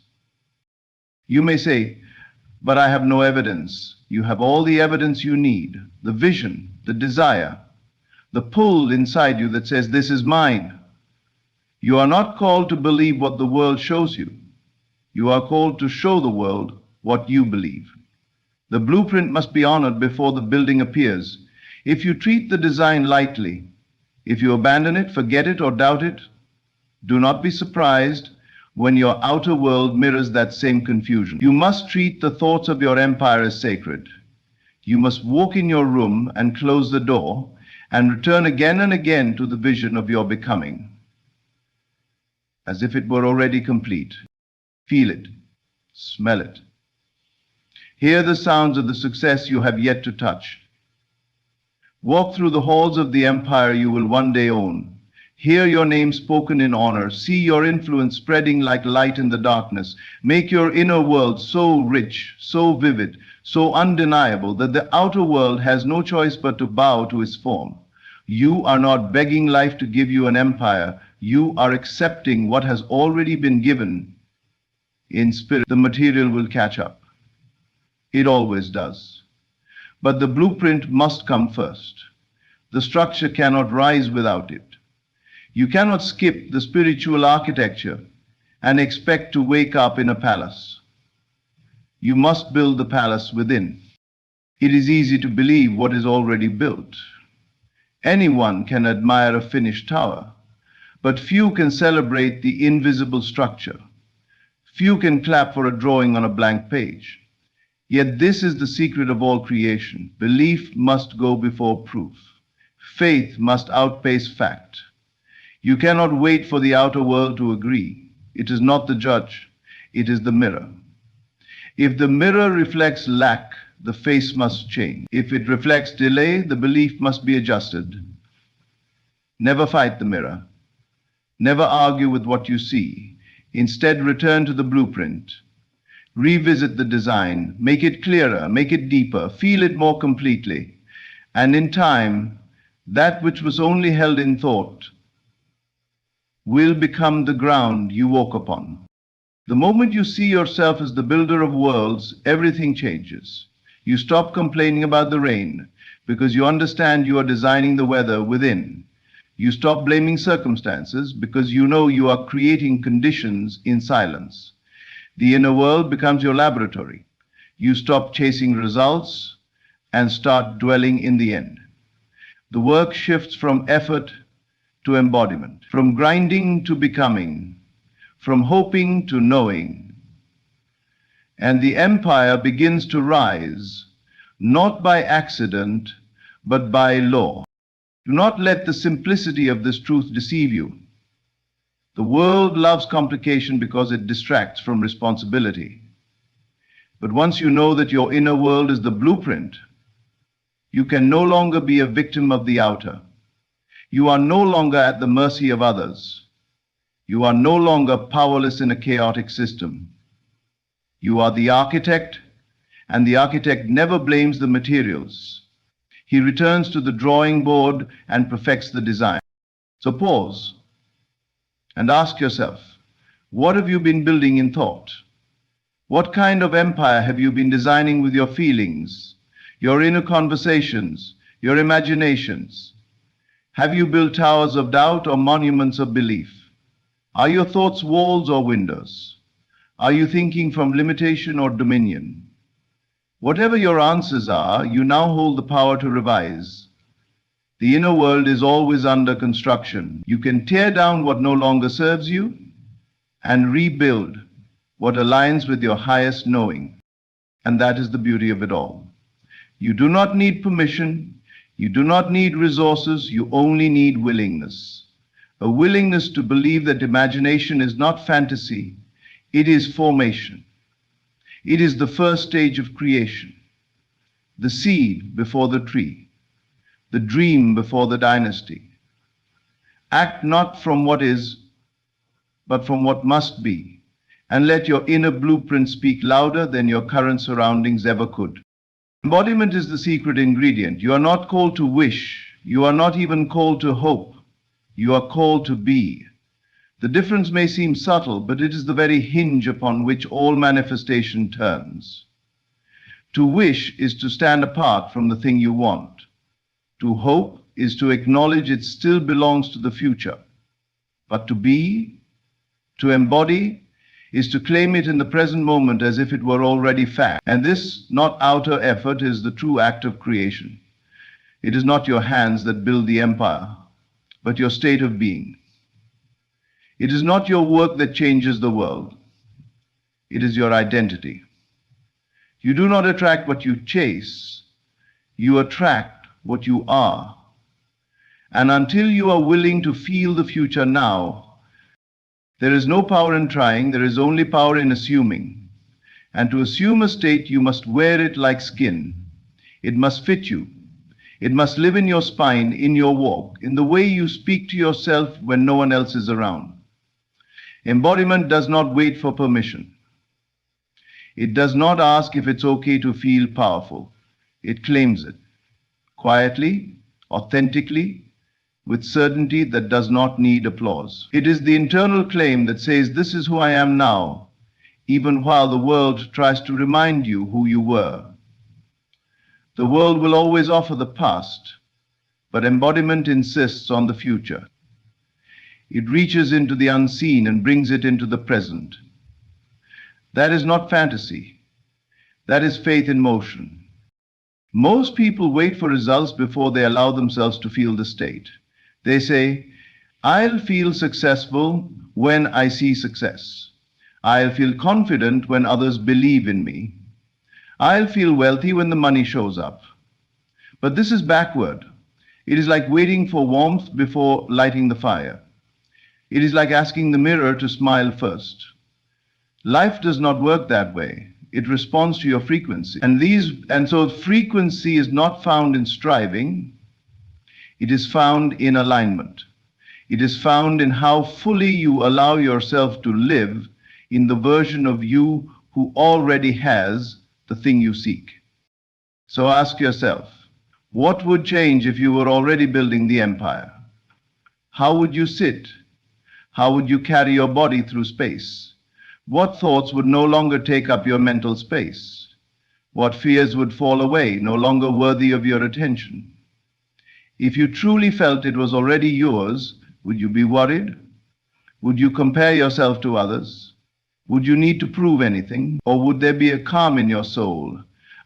Speaker 1: You may say, but I have no evidence. You have all the evidence you need, the vision, the desire, the pull inside you that says, this is mine. You are not called to believe what the world shows you. You are called to show the world what you believe. The blueprint must be honored before the building appears. If you treat the design lightly, if you abandon it, forget it, or doubt it, do not be surprised when your outer world mirrors that same confusion. You must treat the thoughts of your empire as sacred. You must walk in your room and close the door and return again and again to the vision of your becoming, as if it were already complete. Feel it, smell it. Hear the sounds of the success you have yet to touch. Walk through the halls of the empire you will one day own. Hear your name spoken in honor. See your influence spreading like light in the darkness. Make your inner world so rich, so vivid, so undeniable that the outer world has no choice but to bow to its form. You are not begging life to give you an empire. You are accepting what has already been given. In spirit, the material will catch up. It always does. But the blueprint must come first. The structure cannot rise without it. You cannot skip the spiritual architecture and expect to wake up in a palace. You must build the palace within. It is easy to believe what is already built. Anyone can admire a finished tower, but few can celebrate the invisible structure. Few can clap for a drawing on a blank page. Yet this is the secret of all creation. Belief must go before proof. Faith must outpace fact. You cannot wait for the outer world to agree. It is not the judge, it is the mirror. If the mirror reflects lack, the face must change. If it reflects delay, the belief must be adjusted. Never fight the mirror. Never argue with what you see. Instead, return to the blueprint. Revisit the design, make it clearer, make it deeper, feel it more completely. And in time, that which was only held in thought will become the ground you walk upon. The moment you see yourself as the builder of worlds, everything changes. You stop complaining about the rain because you understand you are designing the weather within. You stop blaming circumstances because you know you are creating conditions in silence. The inner world becomes your laboratory. You stop chasing results and start dwelling in the end. The work shifts from effort to embodiment, from grinding to becoming, from hoping to knowing. And the empire begins to rise, not by accident, but by law. Do not let the simplicity of this truth deceive you. The world loves complication because it distracts from responsibility. But once you know that your inner world is the blueprint, you can no longer be a victim of the outer. You are no longer at the mercy of others. You are no longer powerless in a chaotic system. You are the architect, and the architect never blames the materials. He returns to the drawing board and perfects the design. So pause and ask yourself, what have you been building in thought? What kind of empire have you been designing with your feelings, your inner conversations, your imaginations? Have you built towers of doubt or monuments of belief? Are your thoughts walls or windows? Are you thinking from limitation or dominion? Whatever your answers are, you now hold the power to revise. The inner world is always under construction. You can tear down what no longer serves you and rebuild what aligns with your highest knowing. And that is the beauty of it all. You do not need permission. You do not need resources. You only need willingness. A willingness to believe that imagination is not fantasy. It is formation. It is the first stage of creation. The seed before the tree. The dream before the dynasty. Act not from what is, but from what must be, and let your inner blueprint speak louder than your current surroundings ever could. Embodiment is the secret ingredient. You are not called to wish. You are not even called to hope. You are called to be. The difference may seem subtle, but it is the very hinge upon which all manifestation turns. To wish is to stand apart from the thing you want. To hope is to acknowledge it still belongs to the future. But to be, to embody, is to claim it in the present moment as if it were already fact. And this, not outer effort, is the true act of creation. It is not your hands that build the empire, but your state of being. It is not your work that changes the world. It is your identity. You do not attract what you chase. You attract what you are. And until you are willing to feel the future now, there is no power in trying, there is only power in assuming. And to assume a state, you must wear it like skin. It must fit you. It must live in your spine, in your walk, in the way you speak to yourself when no one else is around. Embodiment does not wait for permission. It does not ask if it's okay to feel powerful. It claims it. Quietly, authentically, with certainty that does not need applause. It is the internal claim that says, this is who I am now, even while the world tries to remind you who you were. The world will always offer the past, but embodiment insists on the future. It reaches into the unseen and brings it into the present. That is not fantasy. That is faith in motion. Most people wait for results before they allow themselves to feel the state. They say, I'll feel successful when I see success. I'll feel confident when others believe in me. I'll feel wealthy when the money shows up. But this is backward. It is like waiting for warmth before lighting the fire. It is like asking the mirror to smile first. Life does not work that way. It responds to your frequency. And so frequency is not found in striving. It is found in alignment. It is found in how fully you allow yourself to live in the version of you who already has the thing you seek. So ask yourself, what would change if you were already building the empire? How would you sit? How would you carry your body through space? What thoughts would no longer take up your mental space? What fears would fall away, no longer worthy of your attention? If you truly felt it was already yours, would you be worried? Would you compare yourself to others? Would you need to prove anything? Or would there be a calm in your soul,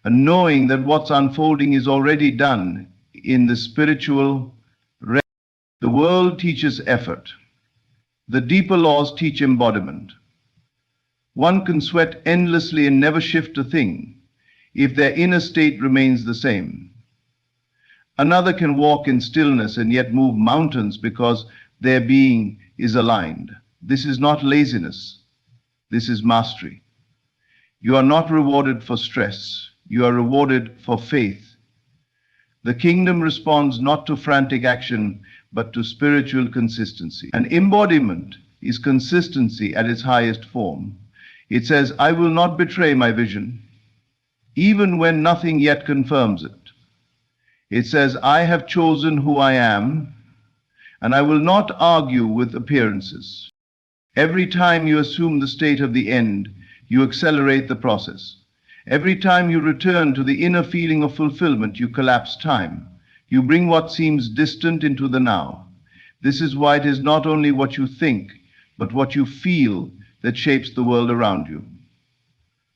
Speaker 1: a knowing that what's unfolding is already done in the spiritual realm? The world teaches effort. The deeper laws teach embodiment. One can sweat endlessly and never shift a thing if their inner state remains the same. Another can walk in stillness and yet move mountains because their being is aligned. This is not laziness. This is mastery. You are not rewarded for stress. You are rewarded for faith. The kingdom responds not to frantic action, but to spiritual consistency. And embodiment is consistency at its highest form. It says, I will not betray my vision, even when nothing yet confirms it. It says, I have chosen who I am, and I will not argue with appearances. Every time you assume the state of the end, you accelerate the process. Every time you return to the inner feeling of fulfillment, you collapse time. You bring what seems distant into the now. This is why it is not only what you think, but what you feel that shapes the world around you.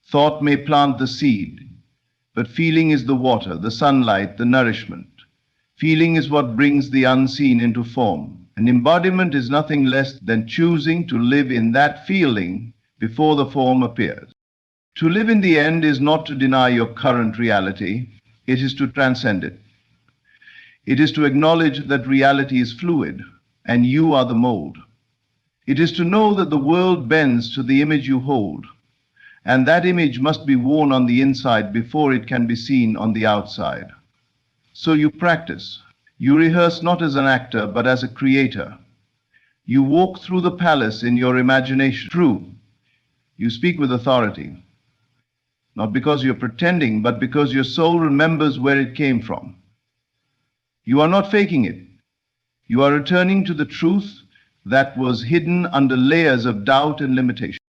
Speaker 1: Thought may plant the seed, but feeling is the water, the sunlight, the nourishment. Feeling is what brings the unseen into form. An embodiment is nothing less than choosing to live in that feeling before the form appears. To live in the end is not to deny your current reality, it is to transcend it. It is to acknowledge that reality is fluid and you are the mold. It is to know that the world bends to the image you hold, and that image must be worn on the inside before it can be seen on the outside. So you practice. You rehearse not as an actor, but as a creator. You walk through the palace in your imagination. True, you speak with authority, not because you're pretending, but because your soul remembers where it came from. You are not faking it. You are returning to the truth that was hidden under layers of doubt and limitation.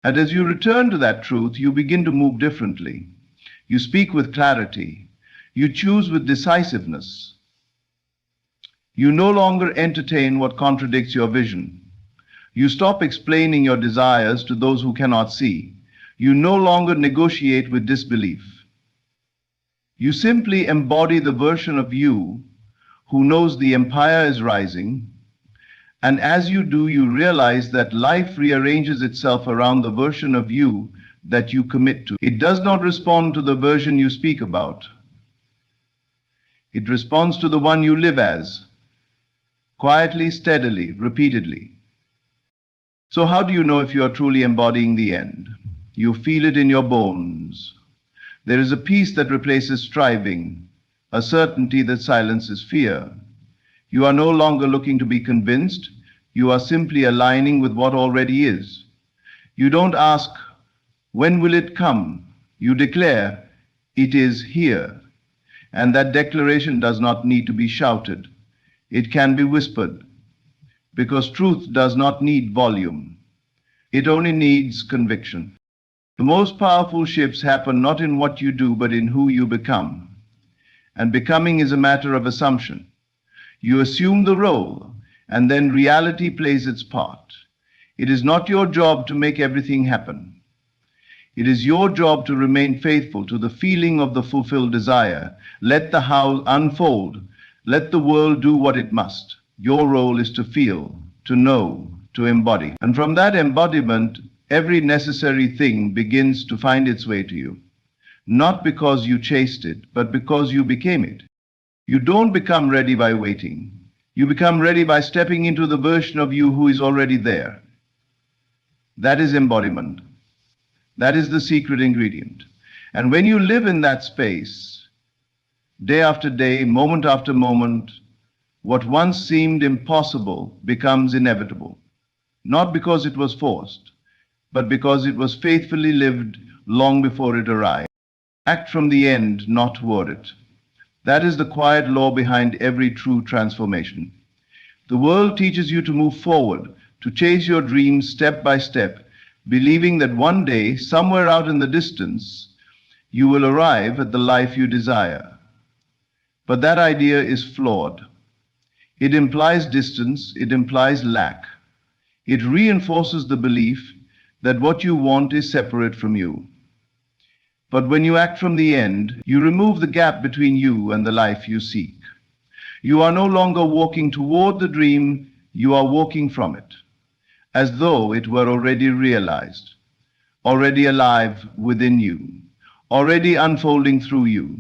Speaker 1: And as you return to that truth, you begin to move differently. You speak with clarity. You choose with decisiveness. You no longer entertain what contradicts your vision. You stop explaining your desires to those who cannot see. You no longer negotiate with disbelief. You simply embody the version of you who knows the empire is rising, and as you do, you realize that life rearranges itself around the version of you that you commit to. It does not respond to the version you speak about. It responds to the one you live as, quietly, steadily, repeatedly. So how do you know if you are truly embodying the end? You feel it in your bones. There is a peace that replaces striving, a certainty that silences fear. You are no longer looking to be convinced. You are simply aligning with what already is. You don't ask, when will it come? You declare, it is here. And that declaration does not need to be shouted. It can be whispered, because truth does not need volume. It only needs conviction. The most powerful shifts happen not in what you do, but in who you become. And becoming is a matter of assumption. You assume the role, and then reality plays its part. It is not your job to make everything happen. It is your job to remain faithful to the feeling of the fulfilled desire. Let the how unfold. Let the world do what it must. Your role is to feel, to know, to embody. And from that embodiment, every necessary thing begins to find its way to you. Not because you chased it, but because you became it. You don't become ready by waiting. You become ready by stepping into the version of you who is already there. That is embodiment. That is the secret ingredient. And when you live in that space, day after day, moment after moment, what once seemed impossible becomes inevitable. Not because it was forced, but because it was faithfully lived long before it arrived. Act from the end, not toward it. That is the quiet law behind every true transformation. The world teaches you to move forward, to chase your dreams step by step, believing that one day, somewhere out in the distance, you will arrive at the life you desire. But that idea is flawed. It implies distance, it implies lack. It reinforces the belief that what you want is separate from you. But when you act from the end, you remove the gap between you and the life you seek. You are no longer walking toward the dream, you are walking from it, as though it were already realized, already alive within you, already unfolding through you.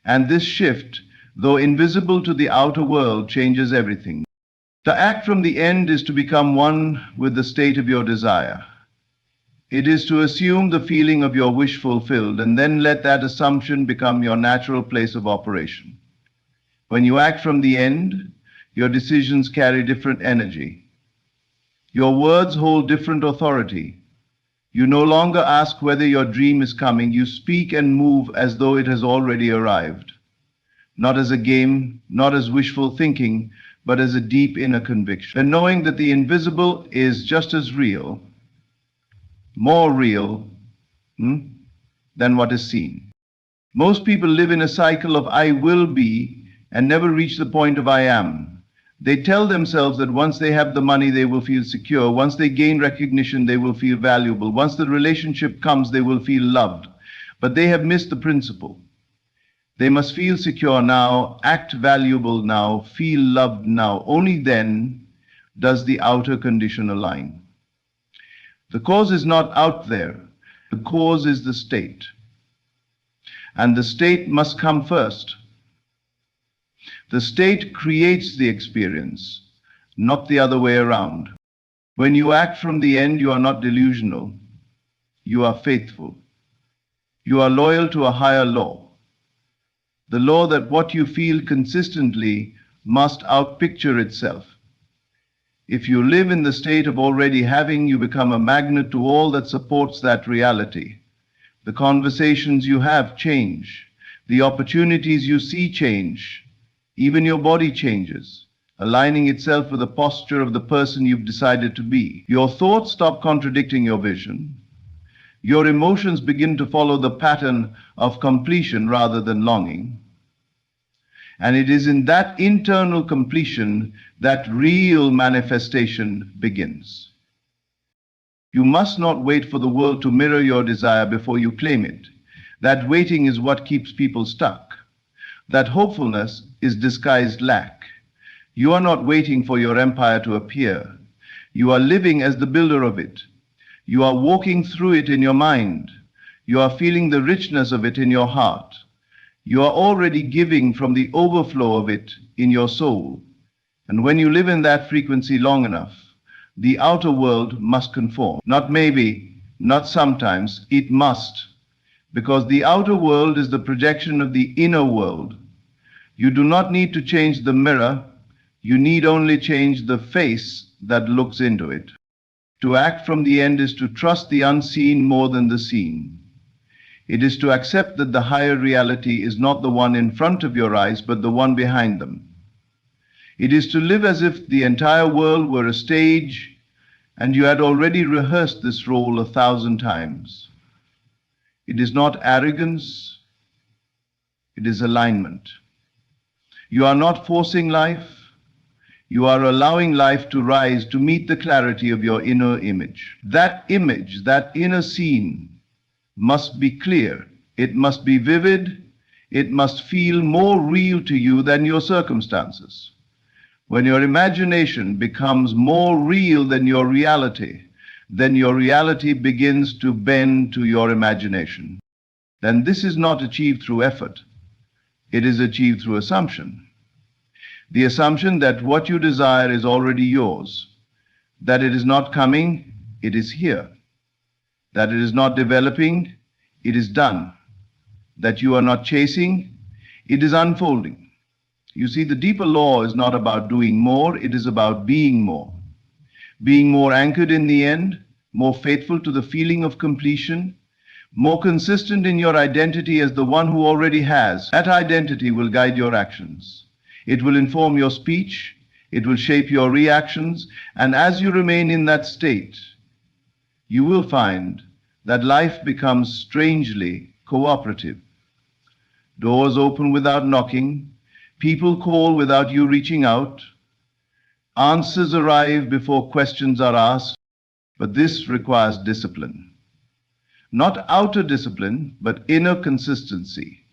Speaker 1: And this shift, though invisible to the outer world, changes everything. To act from the end is to become one with the state of your desire. It is to assume the feeling of your wish fulfilled and then let that assumption become your natural place of operation. When you act from the end, your decisions carry different energy. Your words hold different authority. You no longer ask whether your dream is coming. You speak and move as though it has already arrived. Not as a game, not as wishful thinking, but as a deep inner conviction. And knowing that the invisible is just as real, more real than what is seen. Most people live in a cycle of I will be and never reach the point of I am. They tell themselves that once they have the money, they will feel secure. Once they gain recognition, they will feel valuable. Once the relationship comes, they will feel loved. But they have missed the principle. They must feel secure now, act valuable now, feel loved now. Only then does the outer condition align. The cause is not out there. The cause is the state. And the state must come first. The state creates the experience, not the other way around. When you act from the end, you are not delusional. You are faithful. You are loyal to a higher law. The law that what you feel consistently must outpicture itself. If you live in the state of already having, you become a magnet to all that supports that reality. The conversations you have change. The opportunities you see change. Even your body changes, aligning itself with the posture of the person you've decided to be. Your thoughts stop contradicting your vision. Your emotions begin to follow the pattern of completion rather than longing. And it is in that internal completion that real manifestation begins. You must not wait for the world to mirror your desire before you claim it. That waiting is what keeps people stuck. That hopefulness is disguised lack. You are not waiting for your empire to appear. You are living as the builder of it. You are walking through it in your mind. You are feeling the richness of it in your heart. You are already giving from the overflow of it in your soul. And when you live in that frequency long enough, the outer world must conform. Not maybe, not sometimes, it must. Because the outer world is the projection of the inner world. You do not need to change the mirror, you need only change the face that looks into it. To act from the end is to trust the unseen more than the seen. It is to accept that the higher reality is not the one in front of your eyes, but the one behind them. It is to live as if the entire world were a stage and you had already rehearsed this role 1,000 times. It is not arrogance, it is alignment. You are not forcing life, you are allowing life to rise to meet the clarity of your inner image. That image, that inner scene, must be clear, it must be vivid, it must feel more real to you than your circumstances. When your imagination becomes more real than your reality, then your reality begins to bend to your imagination. Then this is not achieved through effort, it is achieved through assumption. The assumption that what you desire is already yours, that it is not coming, it is here. That it is not developing, it is done. That you are not chasing, it is unfolding. You see, the deeper law is not about doing more, it is about being more. Being more anchored in the end, more faithful to the feeling of completion, more consistent in your identity as the one who already has. That identity will guide your actions. It will inform your speech, it will shape your reactions, and as you remain in that state, you will find that life becomes strangely cooperative. Doors open without knocking, people call without you reaching out, answers arrive before questions are asked, but this requires discipline. Not outer discipline, but inner consistency.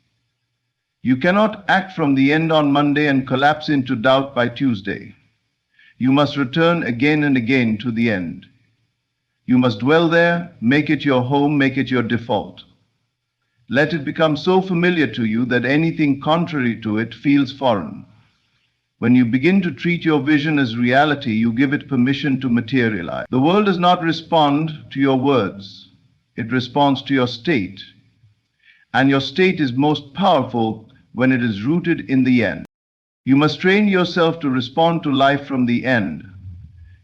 Speaker 1: You cannot act from the end on Monday and collapse into doubt by Tuesday. You must return again and again to the end. You must dwell there, make it your home, make it your default. Let it become so familiar to you that anything contrary to it feels foreign. When you begin to treat your vision as reality, you give it permission to materialize. The world does not respond to your words, it responds to your state. And your state is most powerful when it is rooted in the end. You must train yourself to respond to life from the end,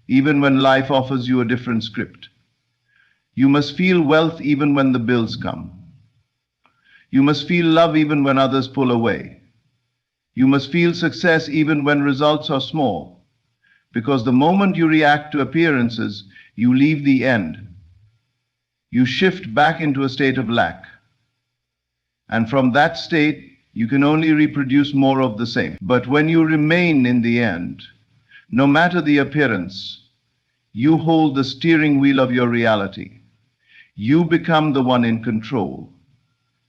Speaker 1: even when life offers you a different script. You must feel wealth even when the bills come. You must feel love even when others pull away. You must feel success even when results are small, because the moment you react to appearances, you leave the end. You shift back into a state of lack. And from that state, you can only reproduce more of the same. But when you remain in the end, no matter the appearance, you hold the steering wheel of your reality. You become the one in control,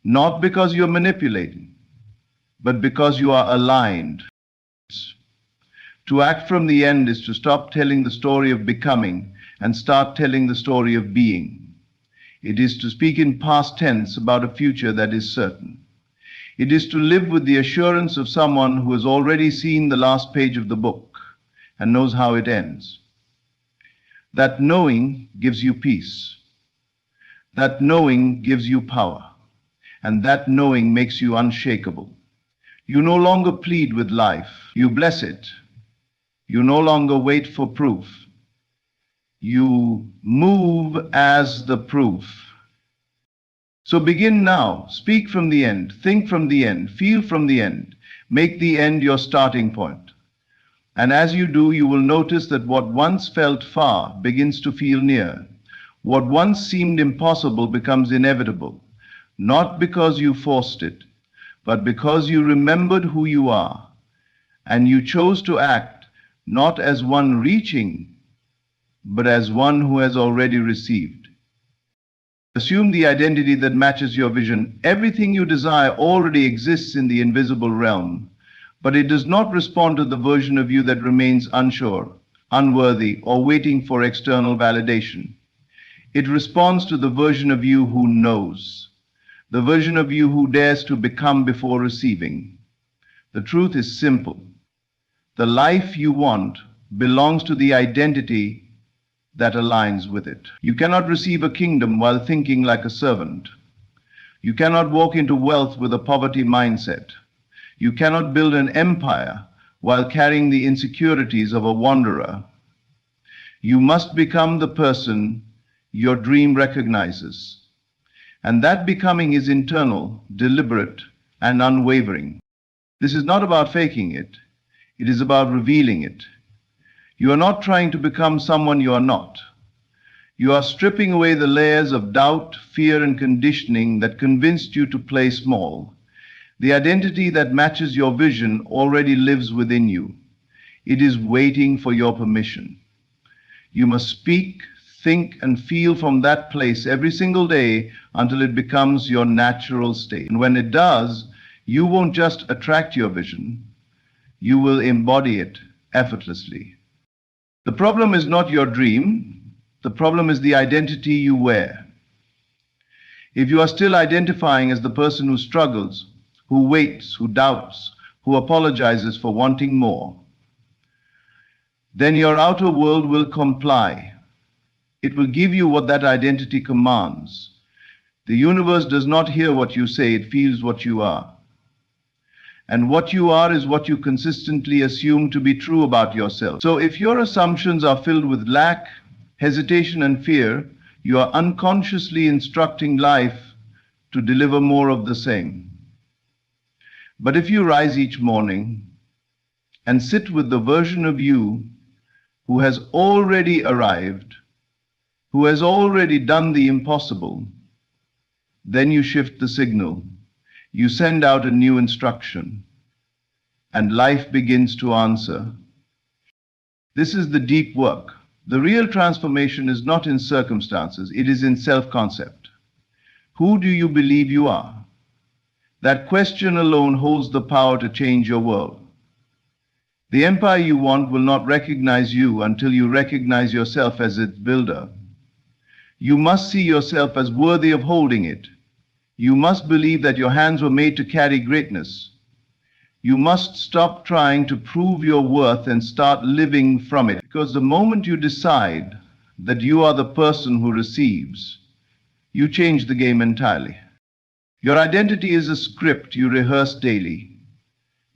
Speaker 1: not because you're manipulating, but because you are aligned. To act from the end is to stop telling the story of becoming and start telling the story of being. It is to speak in past tense about a future that is certain. It is to live with the assurance of someone who has already seen the last page of the book and knows how it ends. That knowing gives you peace. That knowing gives you power. And that knowing makes you unshakable. You no longer plead with life. You bless it. You no longer wait for proof. You move as the proof. So begin now. Speak from the end. Think from the end. Feel from the end. Make the end your starting point. And as you do, you will notice that what once felt far begins to feel near. What once seemed impossible becomes inevitable, not because you forced it, but because you remembered who you are, and you chose to act not as one reaching, but as one who has already received. Assume the identity that matches your vision. Everything you desire already exists in the invisible realm, but it does not respond to the version of you that remains unsure, unworthy, or waiting for external validation. It responds to the version of you who knows, the version of you who dares to become before receiving. The truth is simple. The life you want belongs to the identity that aligns with it. You cannot receive a kingdom while thinking like a servant. You cannot walk into wealth with a poverty mindset. You cannot build an empire while carrying the insecurities of a wanderer. You must become the person your dream recognizes. And that becoming is internal, deliberate, and unwavering. This is not about faking it. It is about revealing it. You are not trying to become someone you are not. You are stripping away the layers of doubt, fear, and conditioning that convinced you to play small. The identity that matches your vision already lives within you. It is waiting for your permission. You must speak, think, and feel from that place every single day until it becomes your natural state. And when it does, you won't just attract your vision, you will embody it effortlessly. The problem is not your dream, the problem is the identity you wear. If you are still identifying as the person who struggles, who waits, who doubts, who apologizes for wanting more, then your outer world will comply. It will give you what that identity commands. The universe does not hear what you say, it feels what you are. And what you are is what you consistently assume to be true about yourself. So if your assumptions are filled with lack, hesitation, and fear, you are unconsciously instructing life to deliver more of the same. But if you rise each morning and sit with the version of you who has already arrived, who has already done the impossible, then you shift the signal. You send out a new instruction, and life begins to answer. This is the deep work. The real transformation is not in circumstances, it is in self-concept. Who do you believe you are? That question alone holds the power to change your world. The empire you want will not recognize you until you recognize yourself as its builder. You must see yourself as worthy of holding it. You must believe that your hands were made to carry greatness. You must stop trying to prove your worth and start living from it. Because the moment you decide that you are the person who receives, you change the game entirely. Your identity is a script you rehearse daily.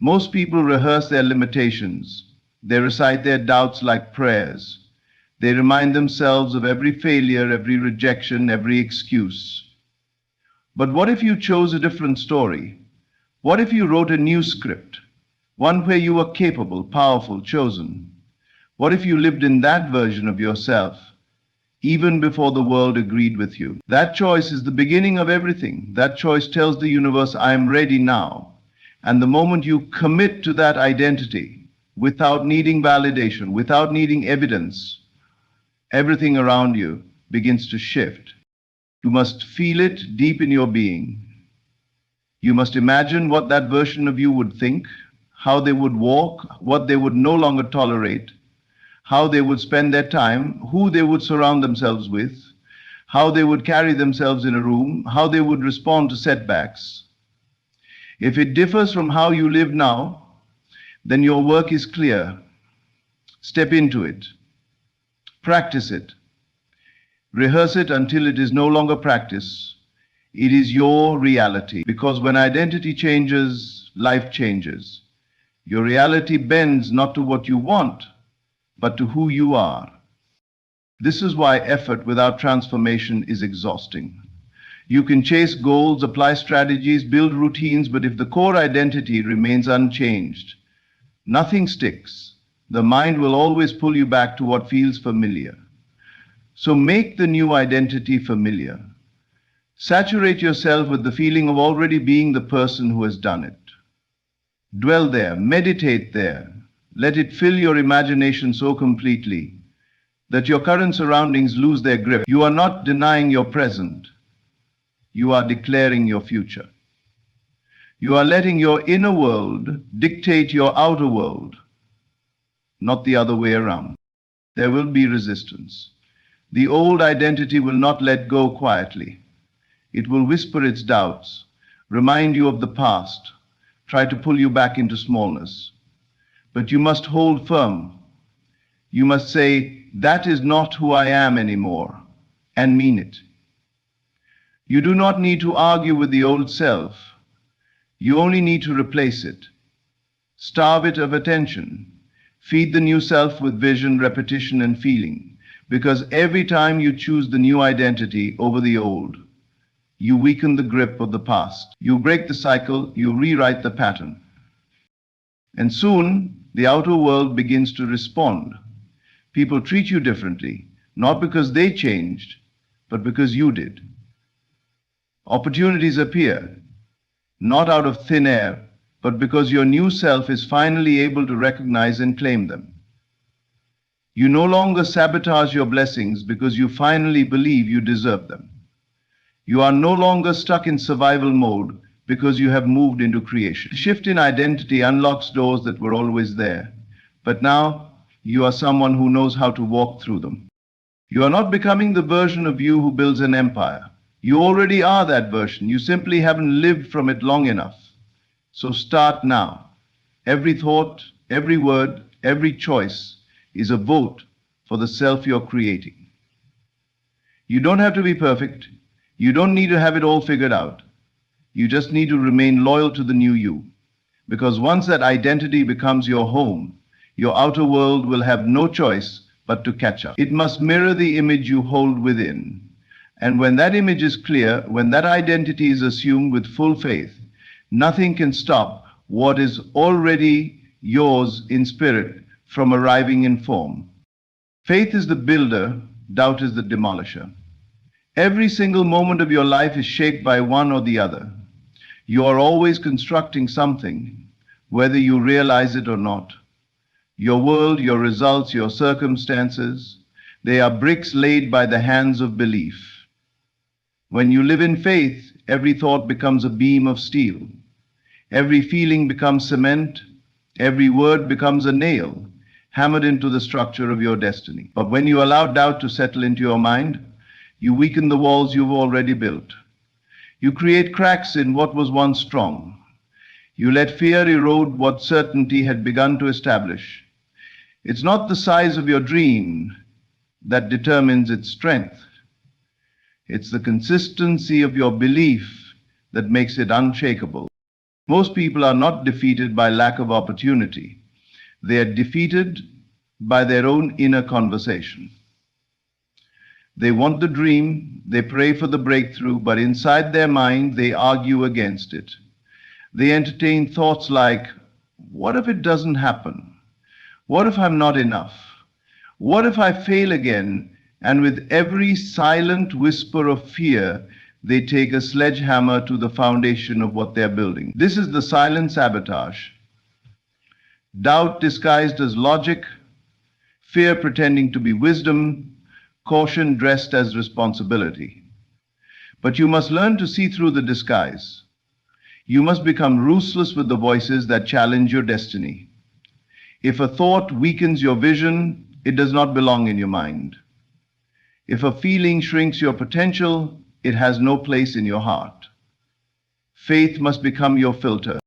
Speaker 1: Most people rehearse their limitations. They recite their doubts like prayers. They remind themselves of every failure, every rejection, every excuse. But what if you chose a different story? What if you wrote a new script, one where you were capable, powerful, chosen? What if you lived in that version of yourself, even before the world agreed with you? That choice is the beginning of everything. That choice tells the universe, I am ready now. And the moment you commit to that identity, without needing validation, without needing evidence, everything around you begins to shift. You must feel it deep in your being. You must imagine what that version of you would think, how they would walk, what they would no longer tolerate, how they would spend their time, who they would surround themselves with, how they would carry themselves in a room, how they would respond to setbacks. If it differs from how you live now, then your work is clear. Step into it. Practice it. Rehearse it until it is no longer practice. It is your reality. Because when identity changes, life changes. Your reality bends not to what you want, but to who you are. This is why effort without transformation is exhausting. You can chase goals, apply strategies, build routines, but if the core identity remains unchanged, nothing sticks. The mind will always pull you back to what feels familiar. So make the new identity familiar. Saturate yourself with the feeling of already being the person who has done it. Dwell there, meditate there. Let it fill your imagination so completely that your current surroundings lose their grip. You are not denying your present. You are declaring your future. You are letting your inner world dictate your outer world, not the other way around. There will be resistance. The old identity will not let go quietly. It will whisper its doubts, remind you of the past, try to pull you back into smallness. But you must hold firm. You must say, that is not who I am anymore, and mean it. You do not need to argue with the old self. You only need to replace it. Starve it of attention. Feed the new self with vision, repetition, and feeling. Because every time you choose the new identity over the old, you weaken the grip of the past. You break the cycle, you rewrite the pattern. And soon, the outer world begins to respond. People treat you differently, not because they changed, but because you did. Opportunities appear, not out of thin air, but because your new self is finally able to recognize and claim them. You no longer sabotage your blessings because you finally believe you deserve them. You are no longer stuck in survival mode because you have moved into creation. The shift in identity unlocks doors that were always there, but now you are someone who knows how to walk through them. You are not becoming the version of you who builds an empire. You already are that version. You simply haven't lived from it long enough. So start now. Every thought, every word, every choice is a vote for the self you're creating. You don't have to be perfect. You don't need to have it all figured out. You just need to remain loyal to the new you. Because once that identity becomes your home, your outer world will have no choice but to catch up. It must mirror the image you hold within. And when that image is clear, when that identity is assumed with full faith, nothing can stop what is already yours in spirit from arriving in form. Faith is the builder, doubt is the demolisher. Every single moment of your life is shaped by one or the other. You are always constructing something, whether you realize it or not. Your world, your results, your circumstances, they are bricks laid by the hands of belief. When you live in faith, every thought becomes a beam of steel. Every feeling becomes cement. Every word becomes a nail, hammered into the structure of your destiny. But when you allow doubt to settle into your mind, you weaken the walls you've already built. You create cracks in what was once strong. You let fear erode what certainty had begun to establish. It's not the size of your dream that determines its strength. It's the consistency of your belief that makes it unshakable. Most people are not defeated by lack of opportunity. They are defeated by their own inner conversation. They want the dream, they pray for the breakthrough, but inside their mind, they argue against it. They entertain thoughts like, what if it doesn't happen? What if I'm not enough? What if I fail again? And with every silent whisper of fear, they take a sledgehammer to the foundation of what they're building. This is the silent sabotage. Doubt disguised as logic, fear pretending to be wisdom, caution dressed as responsibility. But you must learn to see through the disguise. You must become ruthless with the voices that challenge your destiny. If a thought weakens your vision, it does not belong in your mind. If a feeling shrinks your potential, it has no place in your heart. Faith must become your filter.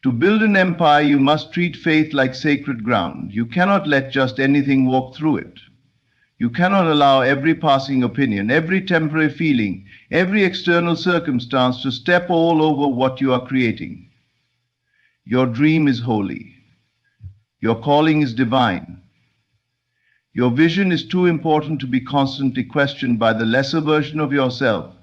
Speaker 1: To build an empire, you must treat faith like sacred ground. You cannot let just anything walk through it. You cannot allow every passing opinion, every temporary feeling, every external circumstance to step all over what you are creating. Your dream is holy. Your calling is divine. Your vision is too important to be constantly questioned by the lesser version of yourself.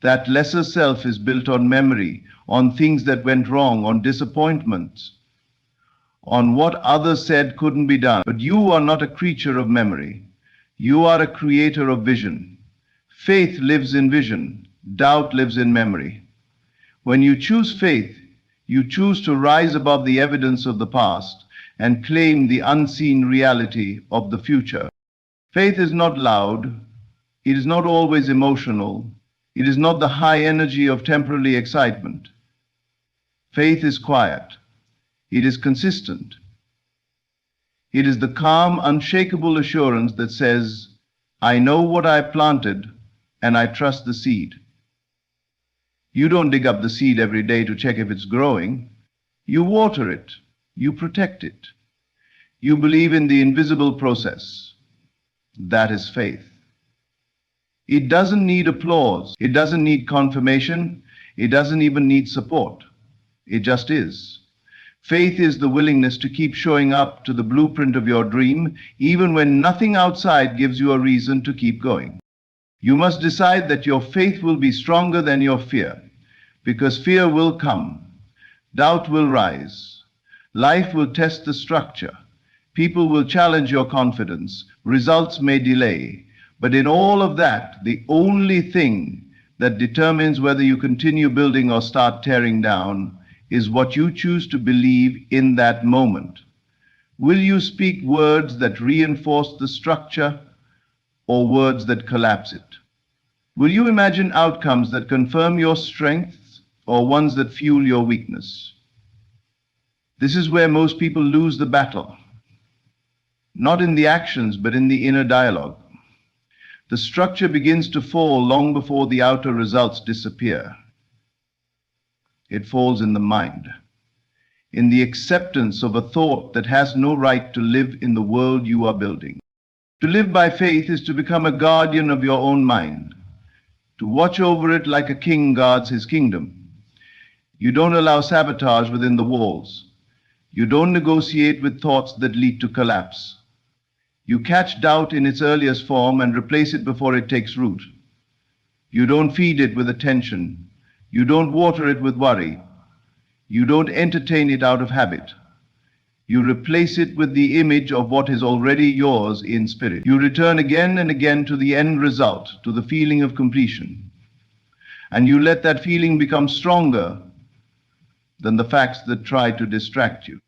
Speaker 1: That lesser self is built on memory, on things that went wrong, on disappointments, on what others said couldn't be done. But you are not a creature of memory. You are a creator of vision. Faith lives in vision. Doubt lives in memory. When you choose faith, you choose to rise above the evidence of the past and claim the unseen reality of the future. Faith is not loud. It is not always emotional. It is not the high energy of temporary excitement. Faith is quiet. It is consistent. It is the calm, unshakable assurance that says, I know what I planted and I trust the seed. You don't dig up the seed every day to check if it's growing. You water it. You protect it. You believe in the invisible process. That is faith. It doesn't need applause. It doesn't need confirmation. It doesn't even need support. It just is. Faith is the willingness to keep showing up to the blueprint of your dream, even when nothing outside gives you a reason to keep going. You must decide that your faith will be stronger than your fear, because fear will come. Doubt will rise. Life will test the structure. People will challenge your confidence. Results may delay. But in all of that, the only thing that determines whether you continue building or start tearing down is what you choose to believe in that moment. Will you speak words that reinforce the structure or words that collapse it? Will you imagine outcomes that confirm your strengths or ones that fuel your weakness? This is where most people lose the battle. Not in the actions, but in the inner dialogue. The structure begins to fall long before the outer results disappear. It falls in the mind, in the acceptance of a thought that has no right to live in the world you are building. To live by faith is to become a guardian of your own mind, to watch over it like a king guards his kingdom. You don't allow sabotage within the walls. You don't negotiate with thoughts that lead to collapse. You catch doubt in its earliest form and replace it before it takes root. You don't feed it with attention. You don't water it with worry. You don't entertain it out of habit. You replace it with the image of what is already yours in spirit. You return again and again to the end result, to the feeling of completion. And you let that feeling become stronger than the facts that try to distract you.